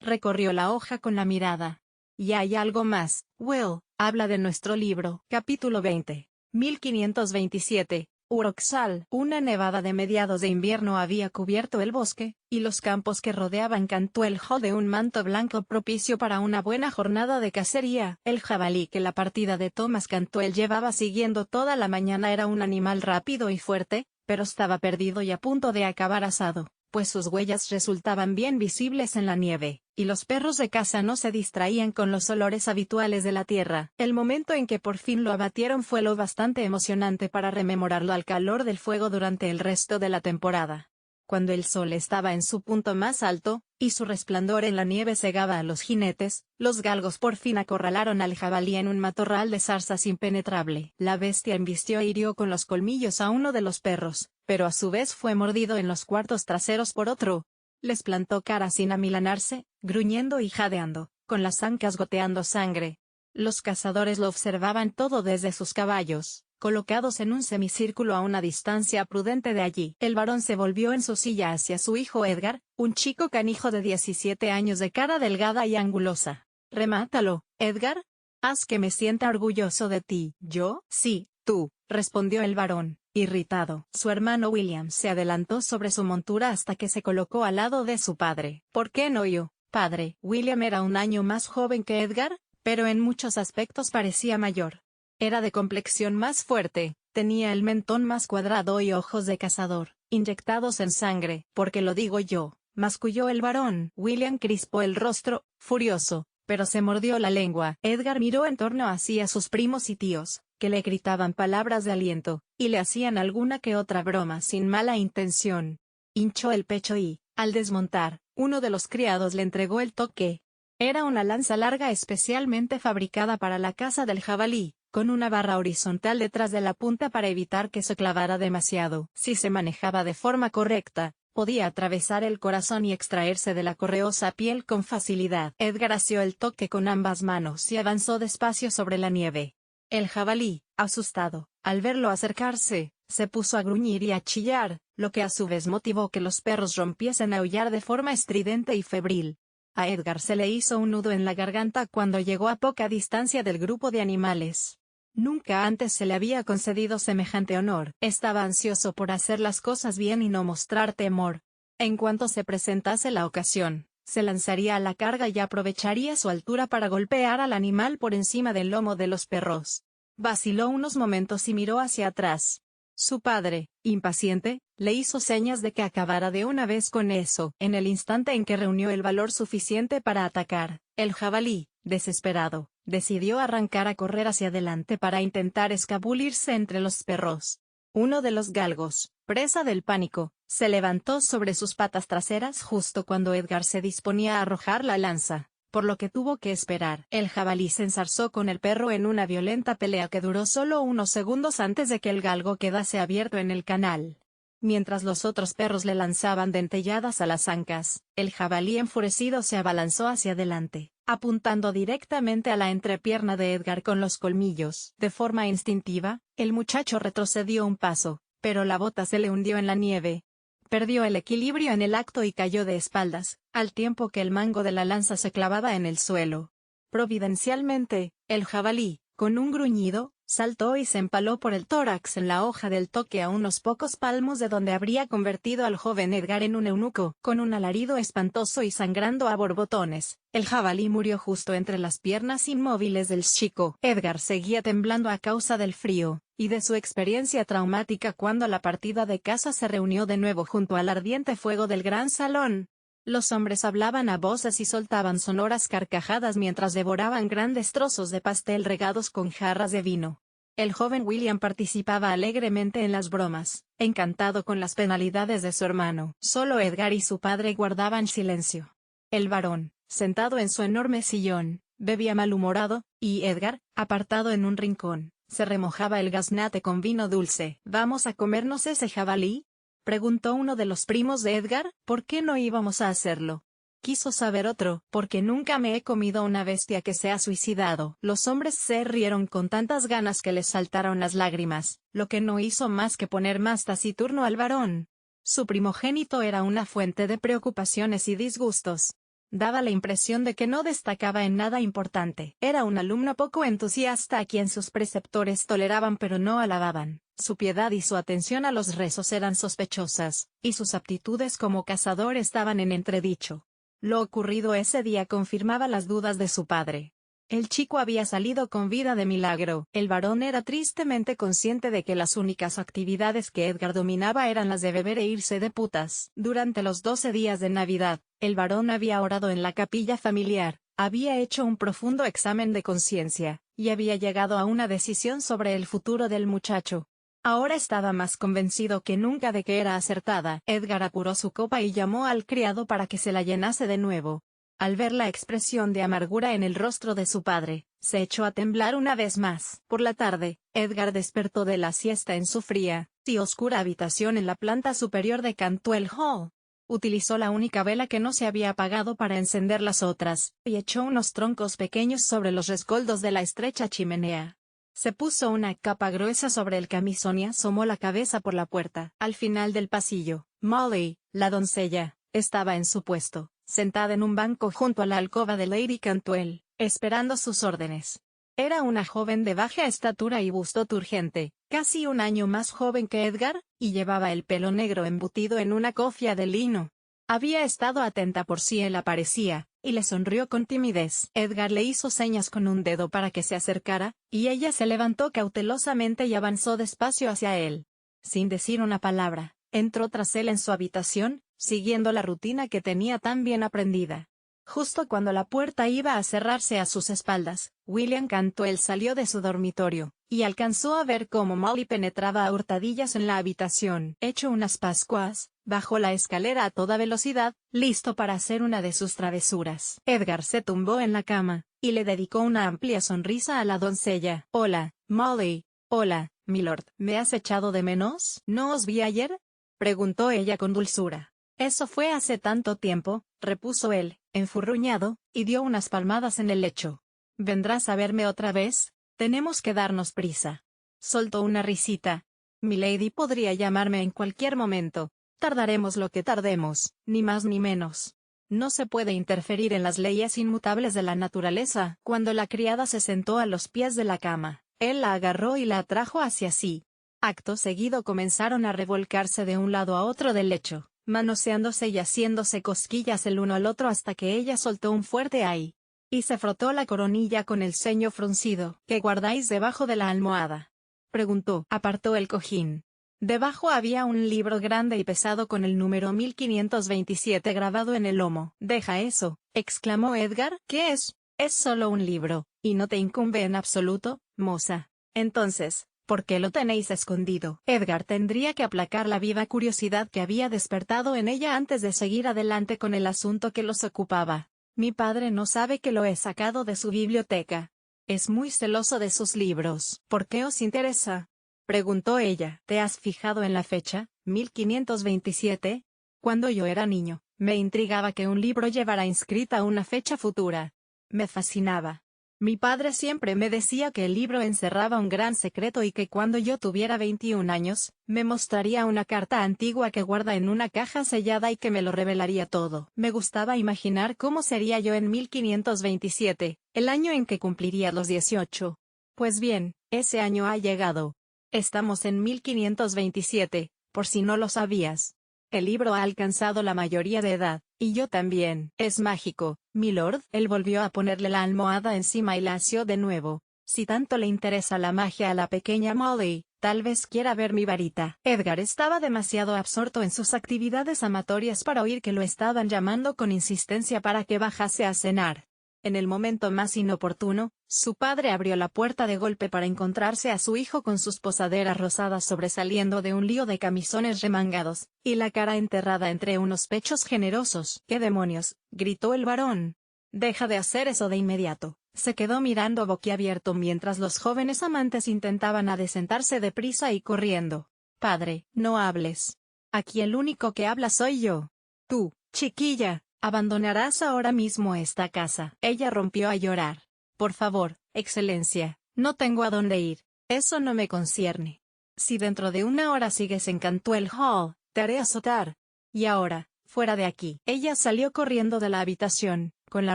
Recorrió la hoja con la mirada. Y hay algo más, Will, habla de nuestro libro. Capítulo 20. 1527, Uroxal. Una nevada de mediados de invierno había cubierto el bosque, y los campos que rodeaban Cantwell Hall de un manto blanco propicio para una buena jornada de cacería. El jabalí que la partida de Thomas Cantwell llevaba siguiendo toda la mañana era un animal rápido y fuerte, pero estaba perdido y a punto de acabar asado, pues sus huellas resultaban bien visibles en la nieve, y los perros de caza no se distraían con los olores habituales de la tierra. El momento en que por fin lo abatieron fue lo bastante emocionante para rememorarlo al calor del fuego durante el resto de la temporada. cuando el sol estaba en su punto más alto, y su resplandor en la nieve cegaba a los jinetes, los galgos por fin acorralaron al jabalí en un matorral de zarzas impenetrable. La bestia embistió e hirió con los colmillos a uno de los perros, pero a su vez fue mordido en los cuartos traseros por otro. Les plantó cara sin amilanarse, gruñendo y jadeando, con las ancas goteando sangre. Los cazadores lo observaban todo desde sus caballos, colocados en un semicírculo a una distancia prudente de allí. El varón se volvió en su silla hacia su hijo Edgar, un chico canijo de 17 años de cara delgada y angulosa. «Remátalo, Edgar. Haz que me sienta orgulloso de ti». «¿Yo?» «Sí, tú», respondió el varón, irritado. Su hermano William se adelantó sobre su montura hasta que se colocó al lado de su padre. «¿Por qué no yo, padre?» William era un año más joven que Edgar, pero en muchos aspectos parecía mayor. Era de complexión más fuerte, tenía el mentón más cuadrado y ojos de cazador, inyectados en sangre. «¿Por qué lo digo yo?», masculló el varón. William crispó el rostro, furioso, pero se mordió la lengua. Edgar miró en torno hacia sus primos y tíos, que le gritaban palabras de aliento, y le hacían alguna que otra broma sin mala intención. Hinchó el pecho y, al desmontar, uno de los criados le entregó el toque. Era una lanza larga especialmente fabricada para la caza del jabalí, con una barra horizontal detrás de la punta para evitar que se clavara demasiado. Si se manejaba de forma correcta, podía atravesar el corazón y extraerse de la correosa piel con facilidad. Edgar asió el toque con ambas manos y avanzó despacio sobre la nieve. El jabalí, asustado, al verlo acercarse, se puso a gruñir y a chillar, lo que a su vez motivó que los perros rompiesen a aullar de forma estridente y febril. A Edgar se le hizo un nudo en la garganta cuando llegó a poca distancia del grupo de animales. Nunca antes se le había concedido semejante honor. Estaba ansioso por hacer las cosas bien y no mostrar temor. En cuanto se presentase la ocasión, se lanzaría a la carga y aprovecharía su altura para golpear al animal por encima del lomo de los perros. Vaciló unos momentos y miró hacia atrás. Su padre, impaciente, le hizo señas de que acabara de una vez con eso. En el instante en que reunió el valor suficiente para atacar, el jabalí, desesperado, decidió arrancar a correr hacia adelante para intentar escabullirse entre los perros. Uno de los galgos, presa del pánico, se levantó sobre sus patas traseras justo cuando Edgar se disponía a arrojar la lanza, por lo que tuvo que esperar. El jabalí se enzarzó con el perro en una violenta pelea que duró solo unos segundos antes de que el galgo quedase abierto en el canal. Mientras los otros perros le lanzaban dentelladas a las ancas, el jabalí enfurecido se abalanzó hacia adelante, apuntando directamente a la entrepierna de Edgar con los colmillos. De forma instintiva, el muchacho retrocedió un paso, pero la bota se le hundió en la nieve. Perdió el equilibrio en el acto y cayó de espaldas, al tiempo que el mango de la lanza se clavaba en el suelo. Providencialmente, el jabalí, con un gruñido, saltó y se empaló por el tórax en la hoja del toque a unos pocos palmos de donde habría convertido al joven Edgar en un eunuco. Con un alarido espantoso y sangrando a borbotones, el jabalí murió justo entre las piernas inmóviles del chico. Edgar seguía temblando a causa del frío, y de su experiencia traumática cuando la partida de caza se reunió de nuevo junto al ardiente fuego del gran salón. Los hombres hablaban a voces y soltaban sonoras carcajadas mientras devoraban grandes trozos de pastel regados con jarras de vino. El joven William participaba alegremente en las bromas, encantado con las penalidades de su hermano. Solo Edgar y su padre guardaban silencio. El varón, sentado en su enorme sillón, bebía malhumorado, y Edgar, apartado en un rincón, se remojaba el gaznate con vino dulce. «¿Vamos a comernos ese jabalí?», preguntó uno de los primos de Edgar. «¿Por qué no íbamos a hacerlo?», quiso saber otro. «Porque nunca me he comido una bestia que se ha suicidado». Los hombres se rieron con tantas ganas que les saltaron las lágrimas, lo que no hizo más que poner más taciturno al varón. Su primogénito era una fuente de preocupaciones y disgustos. Daba la impresión de que no destacaba en nada importante. Era un alumno poco entusiasta a quien sus preceptores toleraban pero no alababan. Su piedad y su atención a los rezos eran sospechosas, y sus aptitudes como cazador estaban en entredicho. Lo ocurrido ese día confirmaba las dudas de su padre. El chico había salido con vida de milagro. El varón era tristemente consciente de que las únicas actividades que Edgar dominaba eran las de beber e irse de putas. Durante los 12 días de Navidad, el varón había orado en la capilla familiar, había hecho un profundo examen de conciencia, y había llegado a una decisión sobre el futuro del muchacho. Ahora estaba más convencido que nunca de que era acertada. Edgar apuró su copa y llamó al criado para que se la llenase de nuevo. Al ver la expresión de amargura en el rostro de su padre, se echó a temblar una vez más. Por la tarde, Edgar despertó de la siesta en su fría y oscura habitación en la planta superior de Cantwell Hall. Utilizó la única vela que no se había apagado para encender las otras, y echó unos troncos pequeños sobre los rescoldos de la estrecha chimenea. Se puso una capa gruesa sobre el camisón y asomó la cabeza por la puerta. Al final del pasillo, Molly, la doncella, estaba en su puesto, sentada en un banco junto a la alcoba de Lady Cantwell, esperando sus órdenes. Era una joven de baja estatura y busto turgente, casi un año más joven que Edgar, y llevaba el pelo negro embutido en una cofia de lino. Había estado atenta por si él aparecía, y le sonrió con timidez. Edgar le hizo señas con un dedo para que se acercara, y ella se levantó cautelosamente y avanzó despacio hacia él. Sin decir una palabra, entró tras él en su habitación, siguiendo la rutina que tenía tan bien aprendida. Justo cuando la puerta iba a cerrarse a sus espaldas, William Cantwell salió de su dormitorio, y alcanzó a ver cómo Molly penetraba a hurtadillas en la habitación. Hecho unas pascuas, bajó la escalera a toda velocidad, listo para hacer una de sus travesuras. Edgar se tumbó en la cama, y le dedicó una amplia sonrisa a la doncella. «Hola, Molly». «Hola, milord. ¿Me has echado de menos? ¿No os vi ayer?», preguntó ella con dulzura. «Eso fue hace tanto tiempo», repuso él, enfurruñado, y dio unas palmadas en el lecho. «¿Vendrás a verme otra vez? Tenemos que darnos prisa». Soltó una risita. «Milady podría llamarme en cualquier momento. Tardaremos lo que tardemos, ni más ni menos. No se puede interferir en las leyes inmutables de la naturaleza». Cuando la criada se sentó a los pies de la cama, él la agarró y la atrajo hacia sí. Acto seguido comenzaron a revolcarse de un lado a otro del lecho, manoseándose y haciéndose cosquillas el uno al otro hasta que ella soltó un fuerte ay. Y se frotó la coronilla con el ceño fruncido. «¿Qué guardáis debajo de la almohada?», preguntó. Apartó el cojín. Debajo había un libro grande y pesado con el número 1527 grabado en el lomo. «Deja eso», exclamó Edgar. «¿Qué es?» «Es solo un libro, y no te incumbe en absoluto, moza». «Entonces, ¿por qué lo tenéis escondido?». Edgar tendría que aplacar la viva curiosidad que había despertado en ella antes de seguir adelante con el asunto que los ocupaba. «Mi padre no sabe que lo he sacado de su biblioteca. Es muy celoso de sus libros». «¿Por qué os interesa?», preguntó ella. «¿Te has fijado en la fecha, 1527? Cuando yo era niño, me intrigaba que un libro llevara inscrita una fecha futura. Me fascinaba. Mi padre siempre me decía que el libro encerraba un gran secreto y que cuando yo tuviera 21 años, me mostraría una carta antigua que guarda en una caja sellada y que me lo revelaría todo. Me gustaba imaginar cómo sería yo en 1527, el año en que cumpliría los 18. Pues bien, ese año ha llegado. Estamos en 1527, por si no lo sabías. El libro ha alcanzado la mayoría de edad, y yo también». «Es mágico, milord». Él volvió a ponerle la almohada encima y la asió de nuevo. «Si tanto le interesa la magia a la pequeña Molly, tal vez quiera ver mi varita». Edgar estaba demasiado absorto en sus actividades amatorias para oír que lo estaban llamando con insistencia para que bajase a cenar. En el momento más inoportuno, su padre abrió la puerta de golpe para encontrarse a su hijo con sus posaderas rosadas sobresaliendo de un lío de camisones remangados, y la cara enterrada entre unos pechos generosos. «¿Qué demonios?», gritó el varón. «Deja de hacer eso de inmediato». Se quedó mirando boquiabierto mientras los jóvenes amantes intentaban adecentarse deprisa y corriendo. «Padre, no hables. Aquí el único que habla soy yo. Tú, chiquilla, abandonarás ahora mismo esta casa». Ella rompió a llorar. «Por favor, excelencia, no tengo a dónde ir. Eso no me concierne. Si dentro de una hora sigues en Cantwell Hall, te haré azotar. Y ahora, fuera de aquí». Ella salió corriendo de la habitación, con la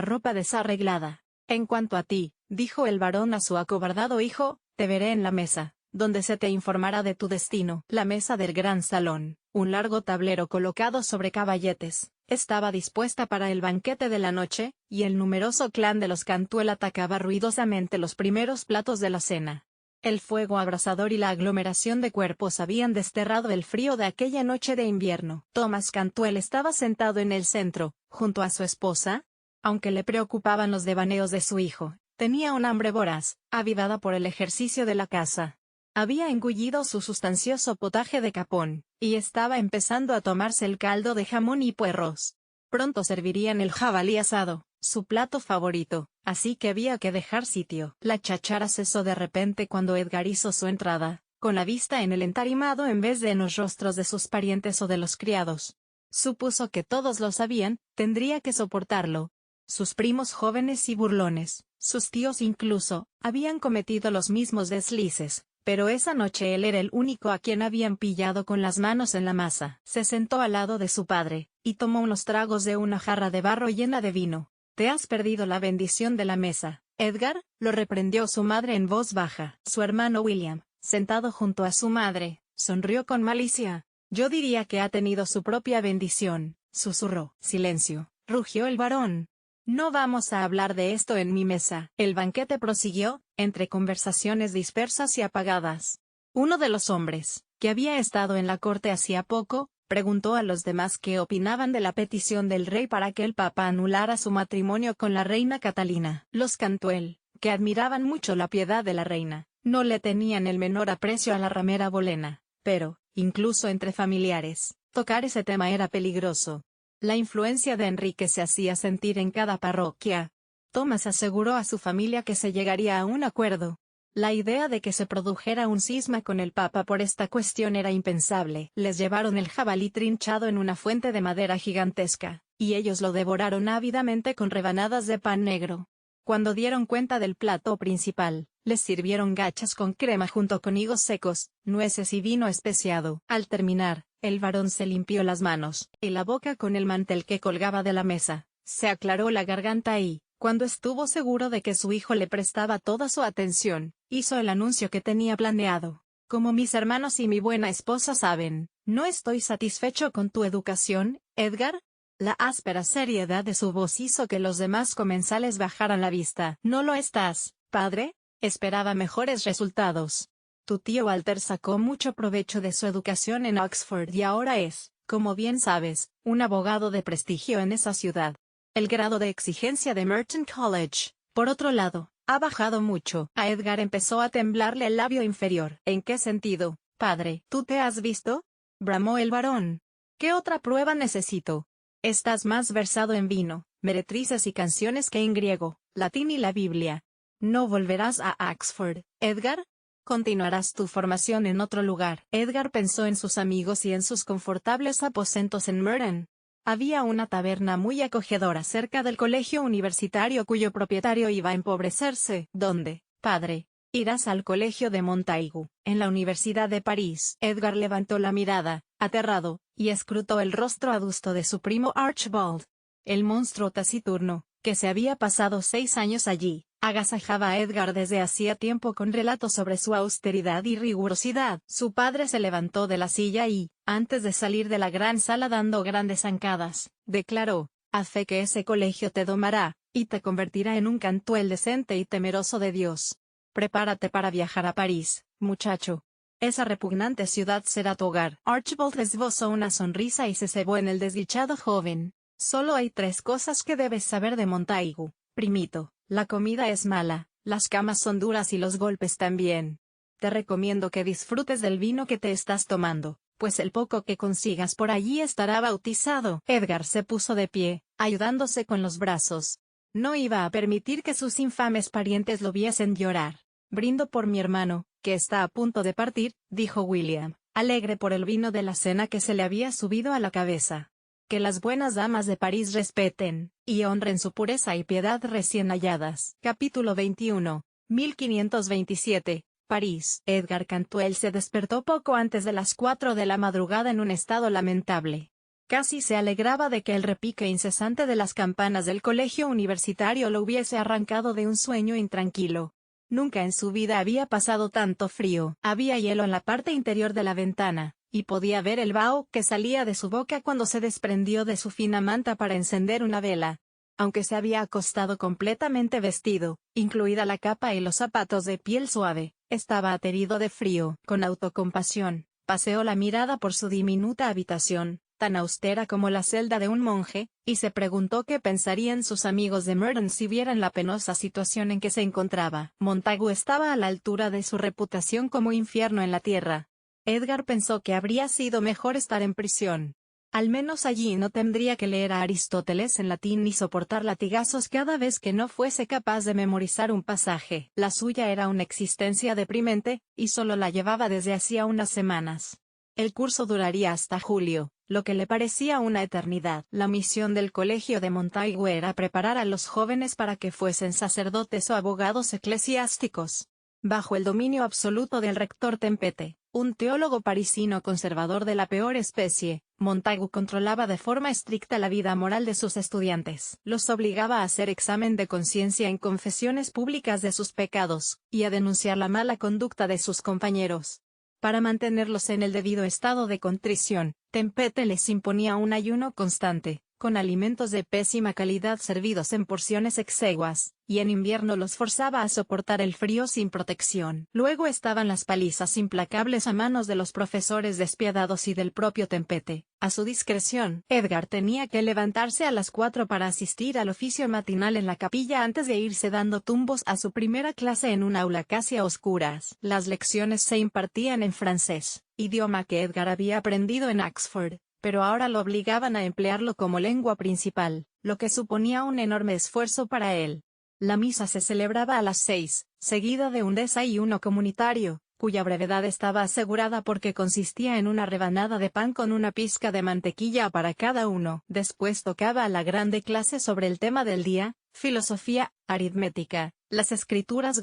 ropa desarreglada. «En cuanto a ti», dijo el varón a su acobardado hijo, «te veré en la mesa, donde se te informará de tu destino». La mesa del gran salón, un largo tablero colocado sobre caballetes, estaba dispuesta para el banquete de la noche, y el numeroso clan de los Cantwell atacaba ruidosamente los primeros platos de la cena. El fuego abrasador y la aglomeración de cuerpos habían desterrado el frío de aquella noche de invierno. Thomas Cantwell estaba sentado en el centro, junto a su esposa. Aunque le preocupaban los devaneos de su hijo, tenía un hambre voraz, avivada por el ejercicio de la caza. Había engullido su sustancioso potaje de capón, y estaba empezando a tomarse el caldo de jamón y puerros. Pronto servirían el jabalí asado, su plato favorito, así que había que dejar sitio. La cháchara cesó de repente cuando Edgar hizo su entrada, con la vista en el entarimado en vez de en los rostros de sus parientes o de los criados. Supuso que todos lo sabían, tendría que soportarlo. Sus primos jóvenes y burlones, sus tíos incluso, habían cometido los mismos deslices, pero esa noche él era el único a quien habían pillado con las manos en la masa. Se sentó al lado de su padre, y tomó unos tragos de una jarra de barro llena de vino. «Te has perdido la bendición de la mesa, Edgar», lo reprendió su madre en voz baja. Su hermano William, sentado junto a su madre, sonrió con malicia. «Yo diría que ha tenido su propia bendición», susurró. «Silencio», rugió el varón. «No vamos a hablar de esto en mi mesa». El banquete prosiguió, entre conversaciones dispersas y apagadas. Uno de los hombres, que había estado en la corte hacía poco, preguntó a los demás qué opinaban de la petición del rey para que el papa anulara su matrimonio con la reina Catalina. Los Cantuel, que admiraban mucho la piedad de la reina, no le tenían el menor aprecio a la ramera Bolena, pero, incluso entre familiares, tocar ese tema era peligroso. La influencia de Enrique se hacía sentir en cada parroquia. Thomas aseguró a su familia que se llegaría a un acuerdo. La idea de que se produjera un cisma con el Papa por esta cuestión era impensable. Les llevaron el jabalí trinchado en una fuente de madera gigantesca, y ellos lo devoraron ávidamente con rebanadas de pan negro. Cuando dieron cuenta del plato principal, les sirvieron gachas con crema junto con higos secos, nueces y vino especiado. Al terminar, el varón se limpió las manos y la boca con el mantel que colgaba de la mesa, se aclaró la garganta y, cuando estuvo seguro de que su hijo le prestaba toda su atención, hizo el anuncio que tenía planeado. «Como mis hermanos y mi buena esposa saben, no estoy satisfecho con tu educación, Edgar». La áspera seriedad de su voz hizo que los demás comensales bajaran la vista. «¿No lo estás, padre? Esperaba mejores resultados. Tu tío Walter sacó mucho provecho de su educación en Oxford y ahora es, como bien sabes, un abogado de prestigio en esa ciudad. El grado de exigencia de Merton College, por otro lado, ha bajado mucho». A Edgar empezó a temblarle el labio inferior. «¿En qué sentido, padre?» «¿Tú te has visto?», bramó el varón. «¿Qué otra prueba necesito? Estás más versado en vino, meretrices y canciones que en griego, latín y la Biblia. ¿No volverás a Oxford, Edgar? ¿Continuarás tu formación en otro lugar?» Edgar pensó en sus amigos y en sus confortables aposentos en Merton. Había una taberna muy acogedora cerca del colegio universitario cuyo propietario iba a empobrecerse. «¿Dónde, padre?» «Irás al colegio de Montaigu, en la Universidad de París». Edgar levantó la mirada, aterrado, y escrutó el rostro adusto de su primo Archibald. El monstruo taciturno, que se había pasado 6 años allí, agasajaba a Edgar desde hacía tiempo con relatos sobre su austeridad y rigurosidad. Su padre se levantó de la silla y, antes de salir de la gran sala dando grandes zancadas, declaró: «Haz fe que ese colegio te domará, y te convertirá en un Cantuel decente y temeroso de Dios. Prepárate para viajar a París, muchacho. Esa repugnante ciudad será tu hogar». Archibald esbozó una sonrisa y se cebó en el desdichado joven. «Solo hay 3 cosas que debes saber de Montaigu, primito. La comida es mala, las camas son duras y los golpes también. Te recomiendo que disfrutes del vino que te estás tomando, pues el poco que consigas por allí estará bautizado». Edgar se puso de pie, ayudándose con los brazos. No iba a permitir que sus infames parientes lo viesen llorar. «Brindo por mi hermano, que está a punto de partir», dijo William, alegre por el vino de la cena que se le había subido a la cabeza. «Que las buenas damas de París respeten y honren su pureza y piedad recién halladas». Capítulo 21, 1527, París. Edgar Cantuel se despertó poco antes de las 4 de la madrugada en un estado lamentable. Casi se alegraba de que el repique incesante de las campanas del colegio universitario lo hubiese arrancado de un sueño intranquilo. Nunca en su vida había pasado tanto frío. Había hielo en la parte interior de la ventana, y podía ver el vaho que salía de su boca cuando se desprendió de su fina manta para encender una vela. Aunque se había acostado completamente vestido, incluida la capa y los zapatos de piel suave, estaba aterido de frío. Con autocompasión, paseó la mirada por su diminuta habitación, tan austera como la celda de un monje, y se preguntó qué pensarían sus amigos de Merton si vieran la penosa situación en que se encontraba. Montagu estaba a la altura de su reputación como infierno en la tierra. Edgar pensó que habría sido mejor estar en prisión. Al menos allí no tendría que leer a Aristóteles en latín ni soportar latigazos cada vez que no fuese capaz de memorizar un pasaje. La suya era una existencia deprimente, y solo la llevaba desde hacía unas semanas. El curso duraría hasta julio, lo que le parecía una eternidad. La misión del colegio de Montagu era preparar a los jóvenes para que fuesen sacerdotes o abogados eclesiásticos. Bajo el dominio absoluto del rector Tempete, un teólogo parisino conservador de la peor especie, Montagu controlaba de forma estricta la vida moral de sus estudiantes. Los obligaba a hacer examen de conciencia en confesiones públicas de sus pecados, y a denunciar la mala conducta de sus compañeros. Para mantenerlos en el debido estado de contrición, Tempete les imponía un ayuno constante, con alimentos de pésima calidad servidos en porciones exiguas, y en invierno los forzaba a soportar el frío sin protección. Luego estaban las palizas implacables a manos de los profesores despiadados y del propio Tempete. A su discreción, Edgar tenía que levantarse a las 4 para asistir al oficio matinal en la capilla antes de irse dando tumbos a su primera clase en un aula casi a oscuras. Las lecciones se impartían en francés, idioma que Edgar había aprendido en Oxford, pero ahora lo obligaban a emplearlo como lengua principal, lo que suponía un enorme esfuerzo para él. La misa se celebraba a las 6, seguida de un desayuno comunitario, cuya brevedad estaba asegurada porque consistía en una rebanada de pan con una pizca de mantequilla para cada uno. Después tocaba la grande clase sobre el tema del día, filosofía, aritmética, las escrituras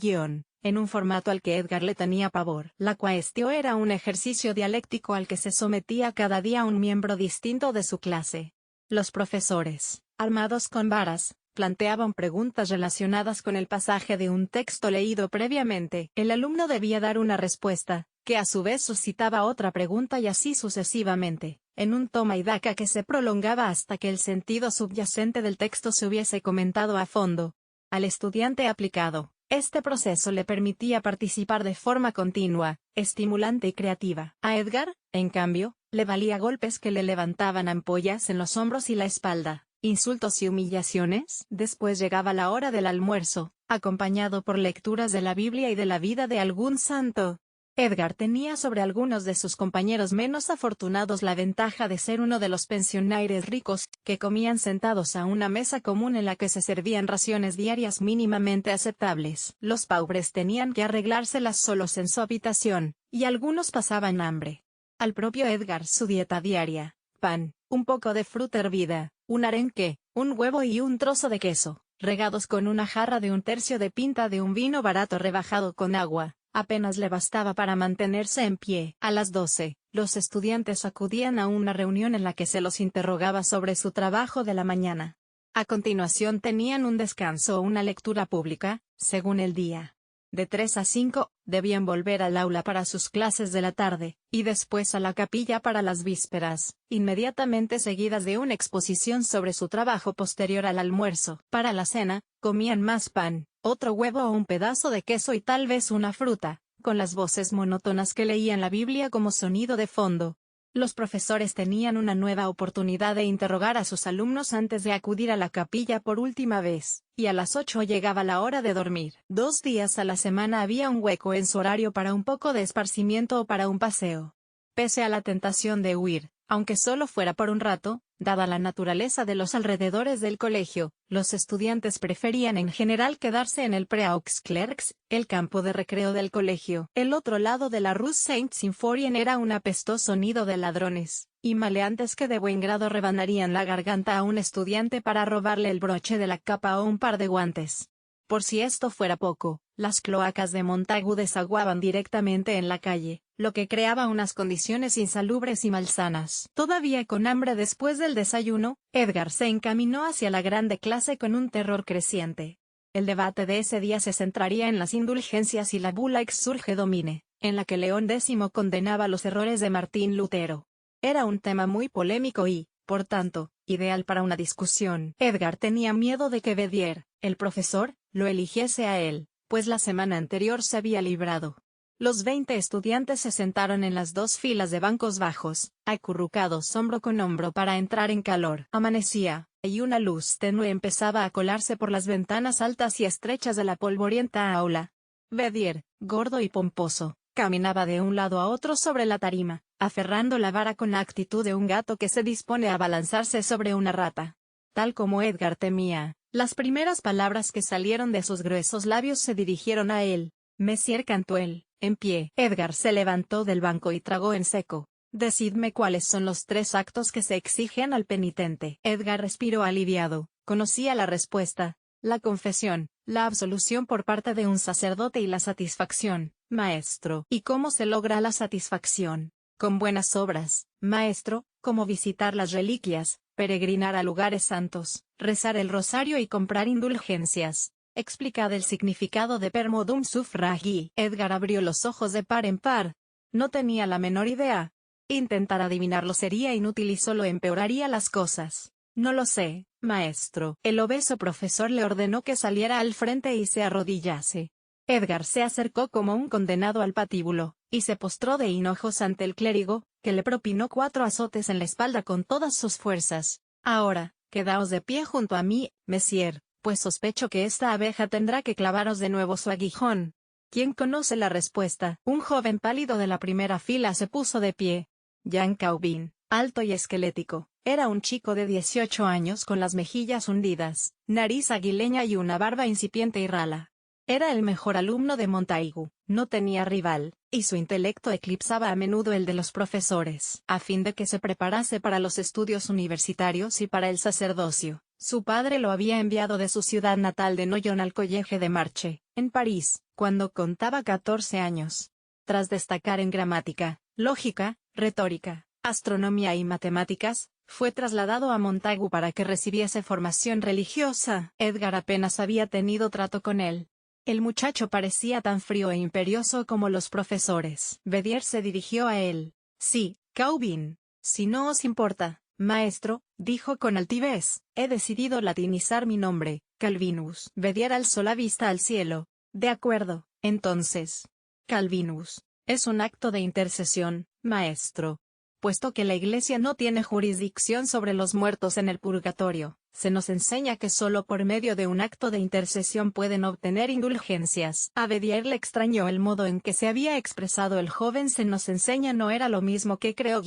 en un formato al que Edgar le tenía pavor. La cuestión era un ejercicio dialéctico al que se sometía cada día un miembro distinto de su clase. Los profesores, armados con varas, planteaban preguntas relacionadas con el pasaje de un texto leído previamente. El alumno debía dar una respuesta, que a su vez suscitaba otra pregunta y así sucesivamente, en un toma y daca que se prolongaba hasta que el sentido subyacente del texto se hubiese comentado a fondo. Al estudiante aplicado, este proceso le permitía participar de forma continua, estimulante y creativa. A Edgar, en cambio, le valía golpes que le levantaban ampollas en los hombros y la espalda, insultos y humillaciones. Después llegaba la hora del almuerzo, acompañado por lecturas de la Biblia y de la vida de algún santo. Edgar tenía sobre algunos de sus compañeros menos afortunados la ventaja de ser uno de los pensionaires ricos, que comían sentados a una mesa común en la que se servían raciones diarias mínimamente aceptables. Los pobres tenían que arreglárselas solos en su habitación, y algunos pasaban hambre. Al propio Edgar su dieta diaria: pan, un poco de fruta hervida, un arenque, un huevo y un trozo de queso, regados con una jarra de un tercio de pinta de un vino barato rebajado con agua. Apenas le bastaba para mantenerse en pie. A las 12, los estudiantes acudían a una reunión en la que se los interrogaba sobre su trabajo de la mañana. A continuación tenían un descanso o una lectura pública, según el día. De 3 a 5, debían volver al aula para sus clases de la tarde, y después a la capilla para las vísperas, inmediatamente seguidas de una exposición sobre su trabajo posterior al almuerzo. Para la cena, comían más pan, otro huevo o un pedazo de queso y tal vez una fruta, con las voces monótonas que leían la Biblia como sonido de fondo. Los profesores tenían una nueva oportunidad de interrogar a sus alumnos antes de acudir a la capilla por última vez, y a las 8 llegaba la hora de dormir. 2 días a la semana había un hueco en su horario para un poco de esparcimiento o para un paseo. Pese a la tentación de huir, aunque solo fuera por un rato, dada la naturaleza de los alrededores del colegio, los estudiantes preferían en general quedarse en el Preux Clercs, el campo de recreo del colegio. El otro lado de la Rue Saint-Symphorien era un apestoso nido de ladrones y maleantes que de buen grado rebanarían la garganta a un estudiante para robarle el broche de la capa o un par de guantes. Por si esto fuera poco, las cloacas de Montagu desaguaban directamente en la calle, lo que creaba unas condiciones insalubres y malsanas. Todavía con hambre después del desayuno, Edgar se encaminó hacia la grande clase con un terror creciente. El debate de ese día se centraría en las indulgencias y la bula Exsurge Domine, en la que León X condenaba los errores de Martín Lutero. Era un tema muy polémico y, por tanto, ideal para una discusión. Edgar tenía miedo de que Bedier, el profesor, lo eligiese a él, pues la semana anterior se había librado Los 20 estudiantes se sentaron en las dos filas de bancos bajos, acurrucados hombro con hombro para entrar en calor. Amanecía, y una luz tenue empezaba a colarse por las ventanas altas y estrechas de la polvorienta aula. Bedier, gordo y pomposo, caminaba de un lado a otro sobre la tarima, aferrando la vara con la actitud de un gato que se dispone a abalanzarse sobre una rata. Tal como Edgar temía, las primeras palabras que salieron de sus gruesos labios se dirigieron a él. Monsieur Cantuel, en pie. Edgar se levantó del banco y tragó en seco. Decidme cuáles son los 3 actos que se exigen al penitente. Edgar respiró aliviado. Conocía la respuesta: la confesión, la absolución por parte de un sacerdote y la satisfacción, maestro. ¿Y cómo se logra la satisfacción? Con buenas obras, maestro, como visitar las reliquias, peregrinar a lugares santos, rezar el rosario y comprar indulgencias. Explicad el significado de per modum suffragii. Edgar abrió los ojos de par en par. No tenía la menor idea. Intentar adivinarlo sería inútil y solo empeoraría las cosas. No lo sé, maestro. El obeso profesor le ordenó que saliera al frente y se arrodillase. Edgar se acercó como un condenado al patíbulo, y se postró de hinojos ante el clérigo, que le propinó 4 azotes en la espalda con todas sus fuerzas. Ahora, quedaos de pie junto a mí, Messier, pues sospecho que esta abeja tendrá que clavaros de nuevo su aguijón. ¿Quién conoce la respuesta? Un joven pálido de la primera fila se puso de pie. Jan Caubin, alto y esquelético, era un chico de 18 años con las mejillas hundidas, nariz aguileña y una barba incipiente y rala. Era el mejor alumno de Montaigu, no tenía rival, y su intelecto eclipsaba a menudo el de los profesores. A fin de que se preparase para los estudios universitarios y para el sacerdocio, su padre lo había enviado de su ciudad natal de Noyon al College de Marche, en París, cuando contaba 14 años. Tras destacar en gramática, lógica, retórica, astronomía y matemáticas, fue trasladado a Montaigu para que recibiese formación religiosa. Edgar apenas había tenido trato con él. El muchacho parecía tan frío e imperioso como los profesores. Bedier se dirigió a él. Sí, Caubin. Si no os importa, maestro, dijo con altivez, he decidido latinizar mi nombre, Calvinus. Bedier alzó la vista al cielo. De acuerdo, entonces. Calvinus. Es un acto de intercesión, maestro. Puesto que la Iglesia no tiene jurisdicción sobre los muertos en el purgatorio, se nos enseña que solo por medio de un acto de intercesión pueden obtener indulgencias. A Bedier le extrañó el modo en que se había expresado el joven. Se nos enseña no era lo mismo que creó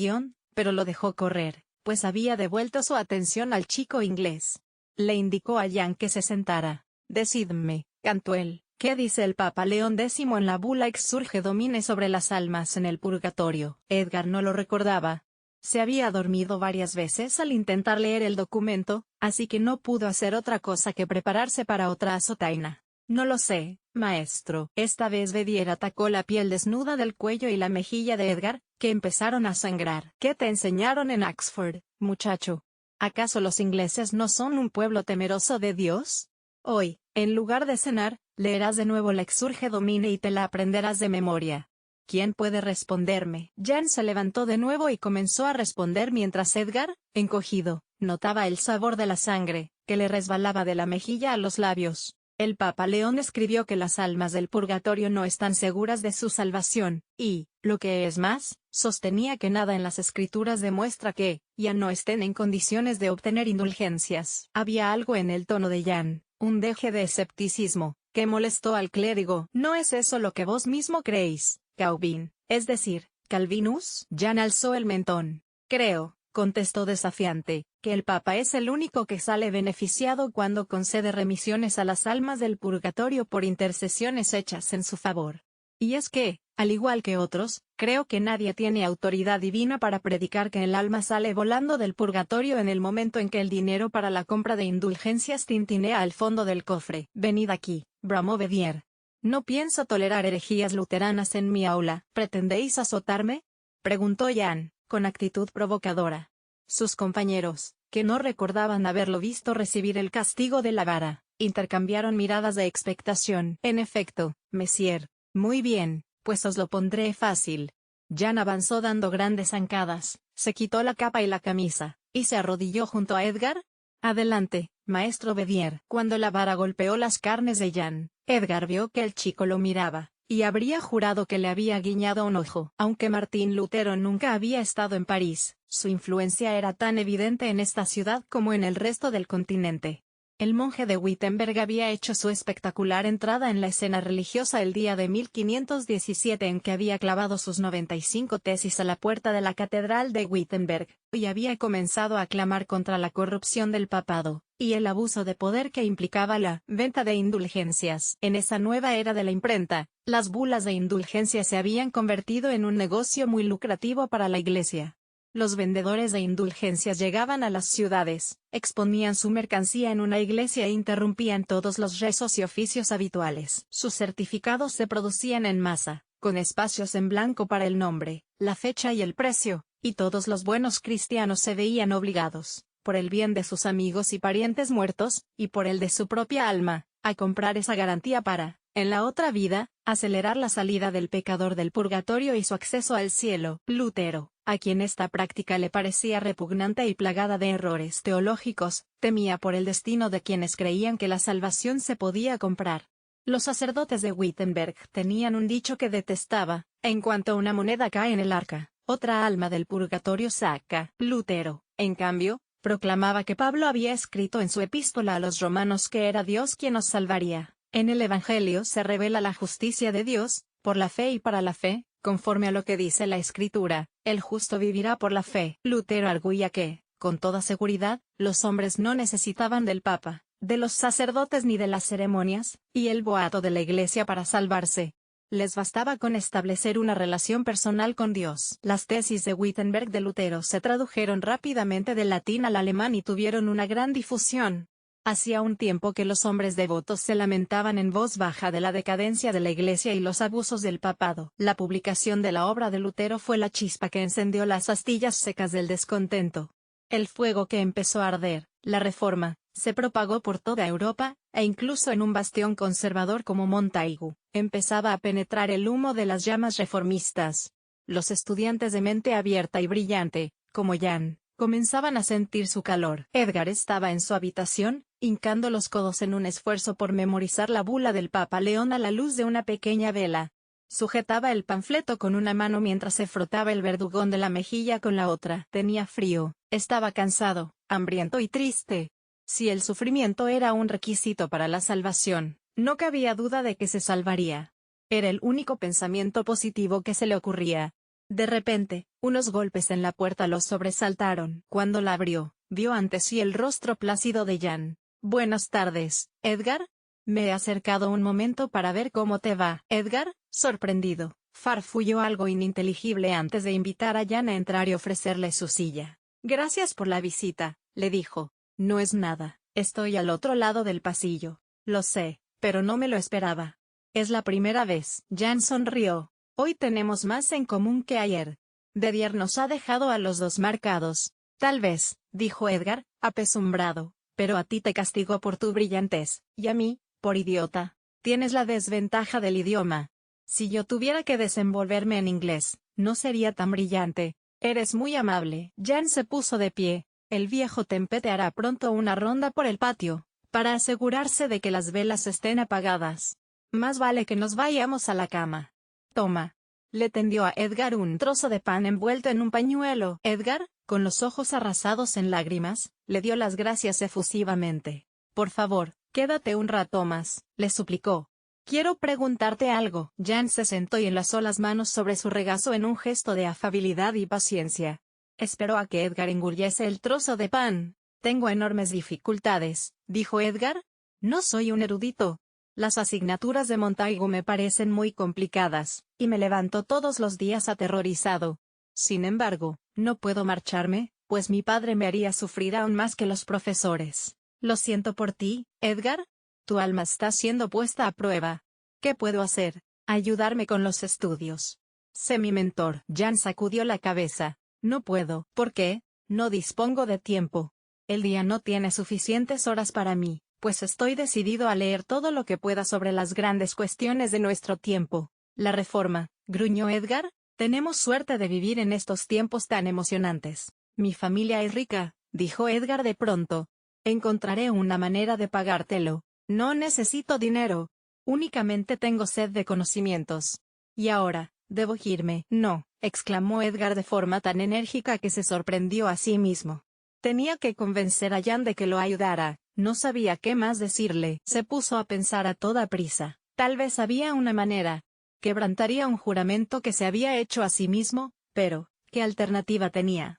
pero lo dejó correr, pues había devuelto su atención al chico inglés. Le indicó a Jan que se sentara. Decidme, Cantuel, ¿qué dice el Papa León X en la bula Exsurge Domine sobre las almas en el purgatorio? Edgar no lo recordaba. Se había dormido varias veces al intentar leer el documento, así que no pudo hacer otra cosa que prepararse para otra azotaina. No lo sé, maestro. Esta vez Bedier atacó la piel desnuda del cuello y la mejilla de Edgar, que empezaron a sangrar. ¿Qué te enseñaron en Oxford, muchacho? ¿Acaso los ingleses no son un pueblo temeroso de Dios? Hoy, en lugar de cenar, leerás de nuevo la Exsurge Domine y te la aprenderás de memoria. ¿Quién puede responderme? Jan se levantó de nuevo y comenzó a responder mientras Edgar, encogido, notaba el sabor de la sangre, que le resbalaba de la mejilla a los labios. El Papa León escribió que las almas del purgatorio no están seguras de su salvación, y, lo que es más, sostenía que nada en las escrituras demuestra que, ya no estén en condiciones de obtener indulgencias. Había algo en el tono de Jan, un deje de escepticismo, que molestó al clérigo. ¿No es eso lo que vos mismo creéis, Caubin, es decir, Calvinus? Jan alzó el mentón. Creo, contestó desafiante, que el Papa es el único que sale beneficiado cuando concede remisiones a las almas del purgatorio por intercesiones hechas en su favor. Y es que, al igual que otros, creo que nadie tiene autoridad divina para predicar que el alma sale volando del purgatorio en el momento en que el dinero para la compra de indulgencias tintinea al fondo del cofre. Venid aquí, bramó Bedier. No pienso tolerar herejías luteranas en mi aula. ¿Pretendéis azotarme? Preguntó Jan, con actitud provocadora. Sus compañeros, que no recordaban haberlo visto recibir el castigo de la vara, intercambiaron miradas de expectación. En efecto, Messier. Muy bien, pues os lo pondré fácil. Jan avanzó dando grandes zancadas, se quitó la capa y la camisa, y se arrodilló junto a Edgar. Adelante, maestro Bedier. Cuando la vara golpeó las carnes de Jan, Edgar vio que el chico lo miraba, y habría jurado que le había guiñado un ojo. Aunque Martín Lutero nunca había estado en París, su influencia era tan evidente en esta ciudad como en el resto del continente. El monje de Wittenberg había hecho su espectacular entrada en la escena religiosa el día de 1517 en que había clavado sus 95 tesis a la puerta de la catedral de Wittenberg, y había comenzado a clamar contra la corrupción del papado, y el abuso de poder que implicaba la venta de indulgencias. En esa nueva era de la imprenta, las bulas de indulgencia se habían convertido en un negocio muy lucrativo para la Iglesia. Los vendedores de indulgencias llegaban a las ciudades, exponían su mercancía en una iglesia e interrumpían todos los rezos y oficios habituales. Sus certificados se producían en masa, con espacios en blanco para el nombre, la fecha y el precio, y todos los buenos cristianos se veían obligados, por el bien de sus amigos y parientes muertos, y por el de su propia alma, a comprar esa garantía para, en la otra vida, acelerar la salida del pecador del purgatorio y su acceso al cielo. Lutero, a quien esta práctica le parecía repugnante y plagada de errores teológicos, temía por el destino de quienes creían que la salvación se podía comprar. Los sacerdotes de Wittenberg tenían un dicho que detestaba: en cuanto una moneda cae en el arca, otra alma del purgatorio saca. Lutero, en cambio, proclamaba que Pablo había escrito en su epístola a los romanos que era Dios quien nos salvaría. En el Evangelio se revela la justicia de Dios, por la fe y para la fe, conforme a lo que dice la Escritura, el justo vivirá por la fe. Lutero arguía que, con toda seguridad, los hombres no necesitaban del Papa, de los sacerdotes ni de las ceremonias, y el boato de la Iglesia para salvarse. Les bastaba con establecer una relación personal con Dios. Las tesis de Wittenberg de Lutero se tradujeron rápidamente del latín al alemán y tuvieron una gran difusión. Hacía un tiempo que los hombres devotos se lamentaban en voz baja de la decadencia de la Iglesia y los abusos del papado. La publicación de la obra de Lutero fue la chispa que encendió las astillas secas del descontento. El fuego que empezó a arder, la Reforma, se propagó por toda Europa, e incluso en un bastión conservador como Montaigu, empezaba a penetrar el humo de las llamas reformistas. Los estudiantes de mente abierta y brillante, como Jan, comenzaban a sentir su calor. Edgar estaba en su habitación, hincando los codos en un esfuerzo por memorizar la bula del Papa León a la luz de una pequeña vela. Sujetaba el panfleto con una mano mientras se frotaba el verdugón de la mejilla con la otra. Tenía frío, estaba cansado, hambriento y triste. Si el sufrimiento era un requisito para la salvación, no cabía duda de que se salvaría. Era el único pensamiento positivo que se le ocurría. De repente, unos golpes en la puerta lo sobresaltaron. Cuando la abrió, vio ante sí el rostro plácido de Jan. «Buenas tardes, Edgar. Me he acercado un momento para ver cómo te va». Edgar, sorprendido, farfulló algo ininteligible antes de invitar a Jan a entrar y ofrecerle su silla. «Gracias por la visita», le dijo. «No es nada, estoy al otro lado del pasillo». «Lo sé, pero no me lo esperaba». «Es la primera vez». Jan sonrió. «Hoy tenemos más en común que ayer. Dedier nos ha dejado a los dos marcados». «Tal vez», dijo Edgar, apesumbrado, «pero a ti te castigó por tu brillantez, y a mí, por idiota. Tienes la desventaja del idioma. Si yo tuviera que desenvolverme en inglés, no sería tan brillante». «Eres muy amable». Jan se puso de pie. «El viejo Tempete hará pronto una ronda por el patio, para asegurarse de que las velas estén apagadas. Más vale que nos vayamos a la cama. Toma». Le tendió a Edgar un trozo de pan envuelto en un pañuelo. Edgar, con los ojos arrasados en lágrimas, le dio las gracias efusivamente. «Por favor, quédate un rato más», le suplicó. «Quiero preguntarte algo». Jan se sentó y enlazó las manos sobre su regazo en un gesto de afabilidad y paciencia. Esperó a que Edgar engulliese el trozo de pan. «Tengo enormes dificultades», dijo Edgar. «No soy un erudito. Las asignaturas de Montaigu me parecen muy complicadas, y me levanto todos los días aterrorizado. Sin embargo, no puedo marcharme, pues mi padre me haría sufrir aún más que los profesores. Lo siento por ti, Edgar. Tu alma está siendo puesta a prueba. ¿Qué puedo hacer? Ayudarme con los estudios. Sé mi mentor». Jan sacudió la cabeza. «No puedo». «¿Por qué?» «No dispongo de tiempo. El día no tiene suficientes horas para mí, pues estoy decidido a leer todo lo que pueda sobre las grandes cuestiones de nuestro tiempo». «La Reforma», gruñó Edgar. «Tenemos suerte de vivir en estos tiempos tan emocionantes». «Mi familia es rica», dijo Edgar de pronto. «Encontraré una manera de pagártelo. No necesito dinero». Únicamente tengo sed de conocimientos. Y ahora, debo irme. No, exclamó Edgar de forma tan enérgica que se sorprendió a sí mismo. Tenía que convencer a Jan de que lo ayudara, no sabía qué más decirle. Se puso a pensar a toda prisa, tal vez había una manera. Quebrantaría un juramento que se había hecho a sí mismo, pero, ¿qué alternativa tenía?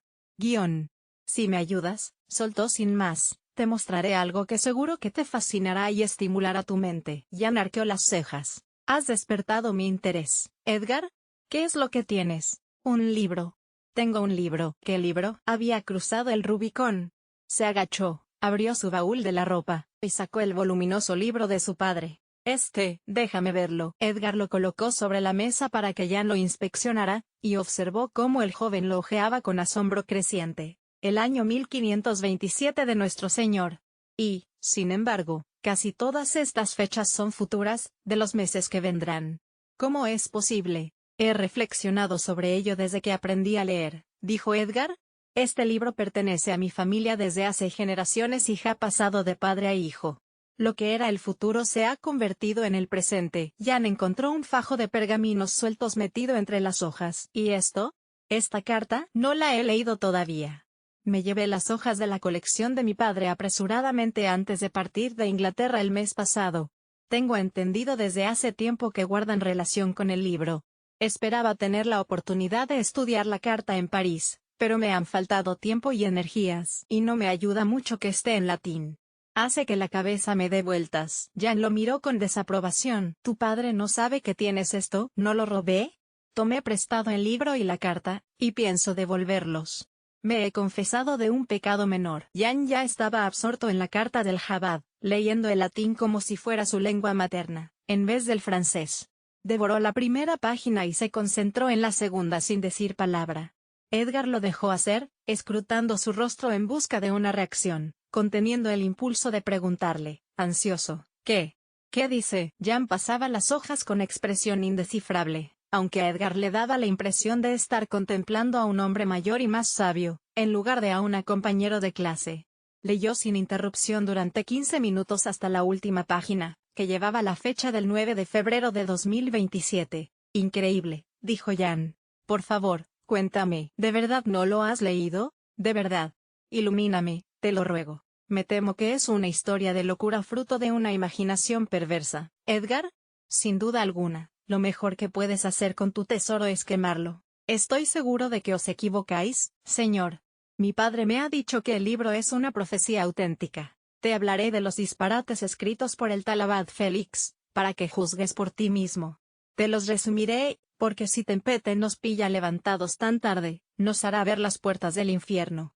Si me ayudas, soltó sin más, te mostraré algo que seguro que te fascinará y estimulará tu mente. Jan arqueó las cejas. Has despertado mi interés. ¿Edgar? ¿Qué es lo que tienes? Un libro. Tengo un libro. ¿Qué libro? Había cruzado el Rubicón. Se agachó, abrió su baúl de la ropa, y sacó el voluminoso libro de su padre. Déjame verlo. Edgar lo colocó sobre la mesa para que Jan lo inspeccionara, y observó cómo el joven lo ojeaba con asombro creciente. El año 1527 de nuestro Señor. Y, sin embargo, casi todas estas fechas son futuras, de los meses que vendrán. ¿Cómo es posible? He reflexionado sobre ello desde que aprendí a leer, dijo Edgar. Este libro pertenece a mi familia desde hace generaciones y ha pasado de padre a hijo. Lo que era el futuro se ha convertido en el presente. Jan encontró un fajo de pergaminos sueltos metido entre las hojas. ¿Y esto? Esta carta, no la he leído todavía. Me llevé las hojas de la colección de mi padre apresuradamente antes de partir de Inglaterra el mes pasado. Tengo entendido desde hace tiempo que guardan relación con el libro. Esperaba tener la oportunidad de estudiar la carta en París, pero me han faltado tiempo y energías, y no me ayuda mucho que esté en latín. Hace que la cabeza me dé vueltas. Jan lo miró con desaprobación. ¿Tu padre no sabe que tienes esto? ¿No lo robé? Tomé prestado el libro y la carta, y pienso devolverlos. Me he confesado de un pecado menor. Jan ya estaba absorto en la carta del Jabad, leyendo el latín como si fuera su lengua materna, en vez del francés. Devoró la primera página y se concentró en la segunda sin decir palabra. Edgar lo dejó hacer, escrutando su rostro en busca de una reacción, conteniendo el impulso de preguntarle, ansioso, ¿qué? ¿Qué dice? Jan pasaba las hojas con expresión indescifrable, aunque a Edgar le daba la impresión de estar contemplando a un hombre mayor y más sabio, en lugar de a un compañero de clase. Leyó sin interrupción durante 15 minutos hasta la última página, que llevaba la fecha del 9 de febrero de 2027. Increíble, dijo Jan. Por favor, cuéntame, ¿de verdad no lo has leído? ¿De verdad? Ilumíname, te lo ruego. Me temo que es una historia de locura fruto de una imaginación perversa. ¿Edgar? Sin duda alguna, lo mejor que puedes hacer con tu tesoro es quemarlo. Estoy seguro de que os equivocáis, señor. Mi padre me ha dicho que el libro es una profecía auténtica. Te hablaré de los disparates escritos por el tal Abad Félix, para que juzgues por ti mismo. Te los resumiré, porque si Tempete nos pilla levantados tan tarde, nos hará ver las puertas del infierno.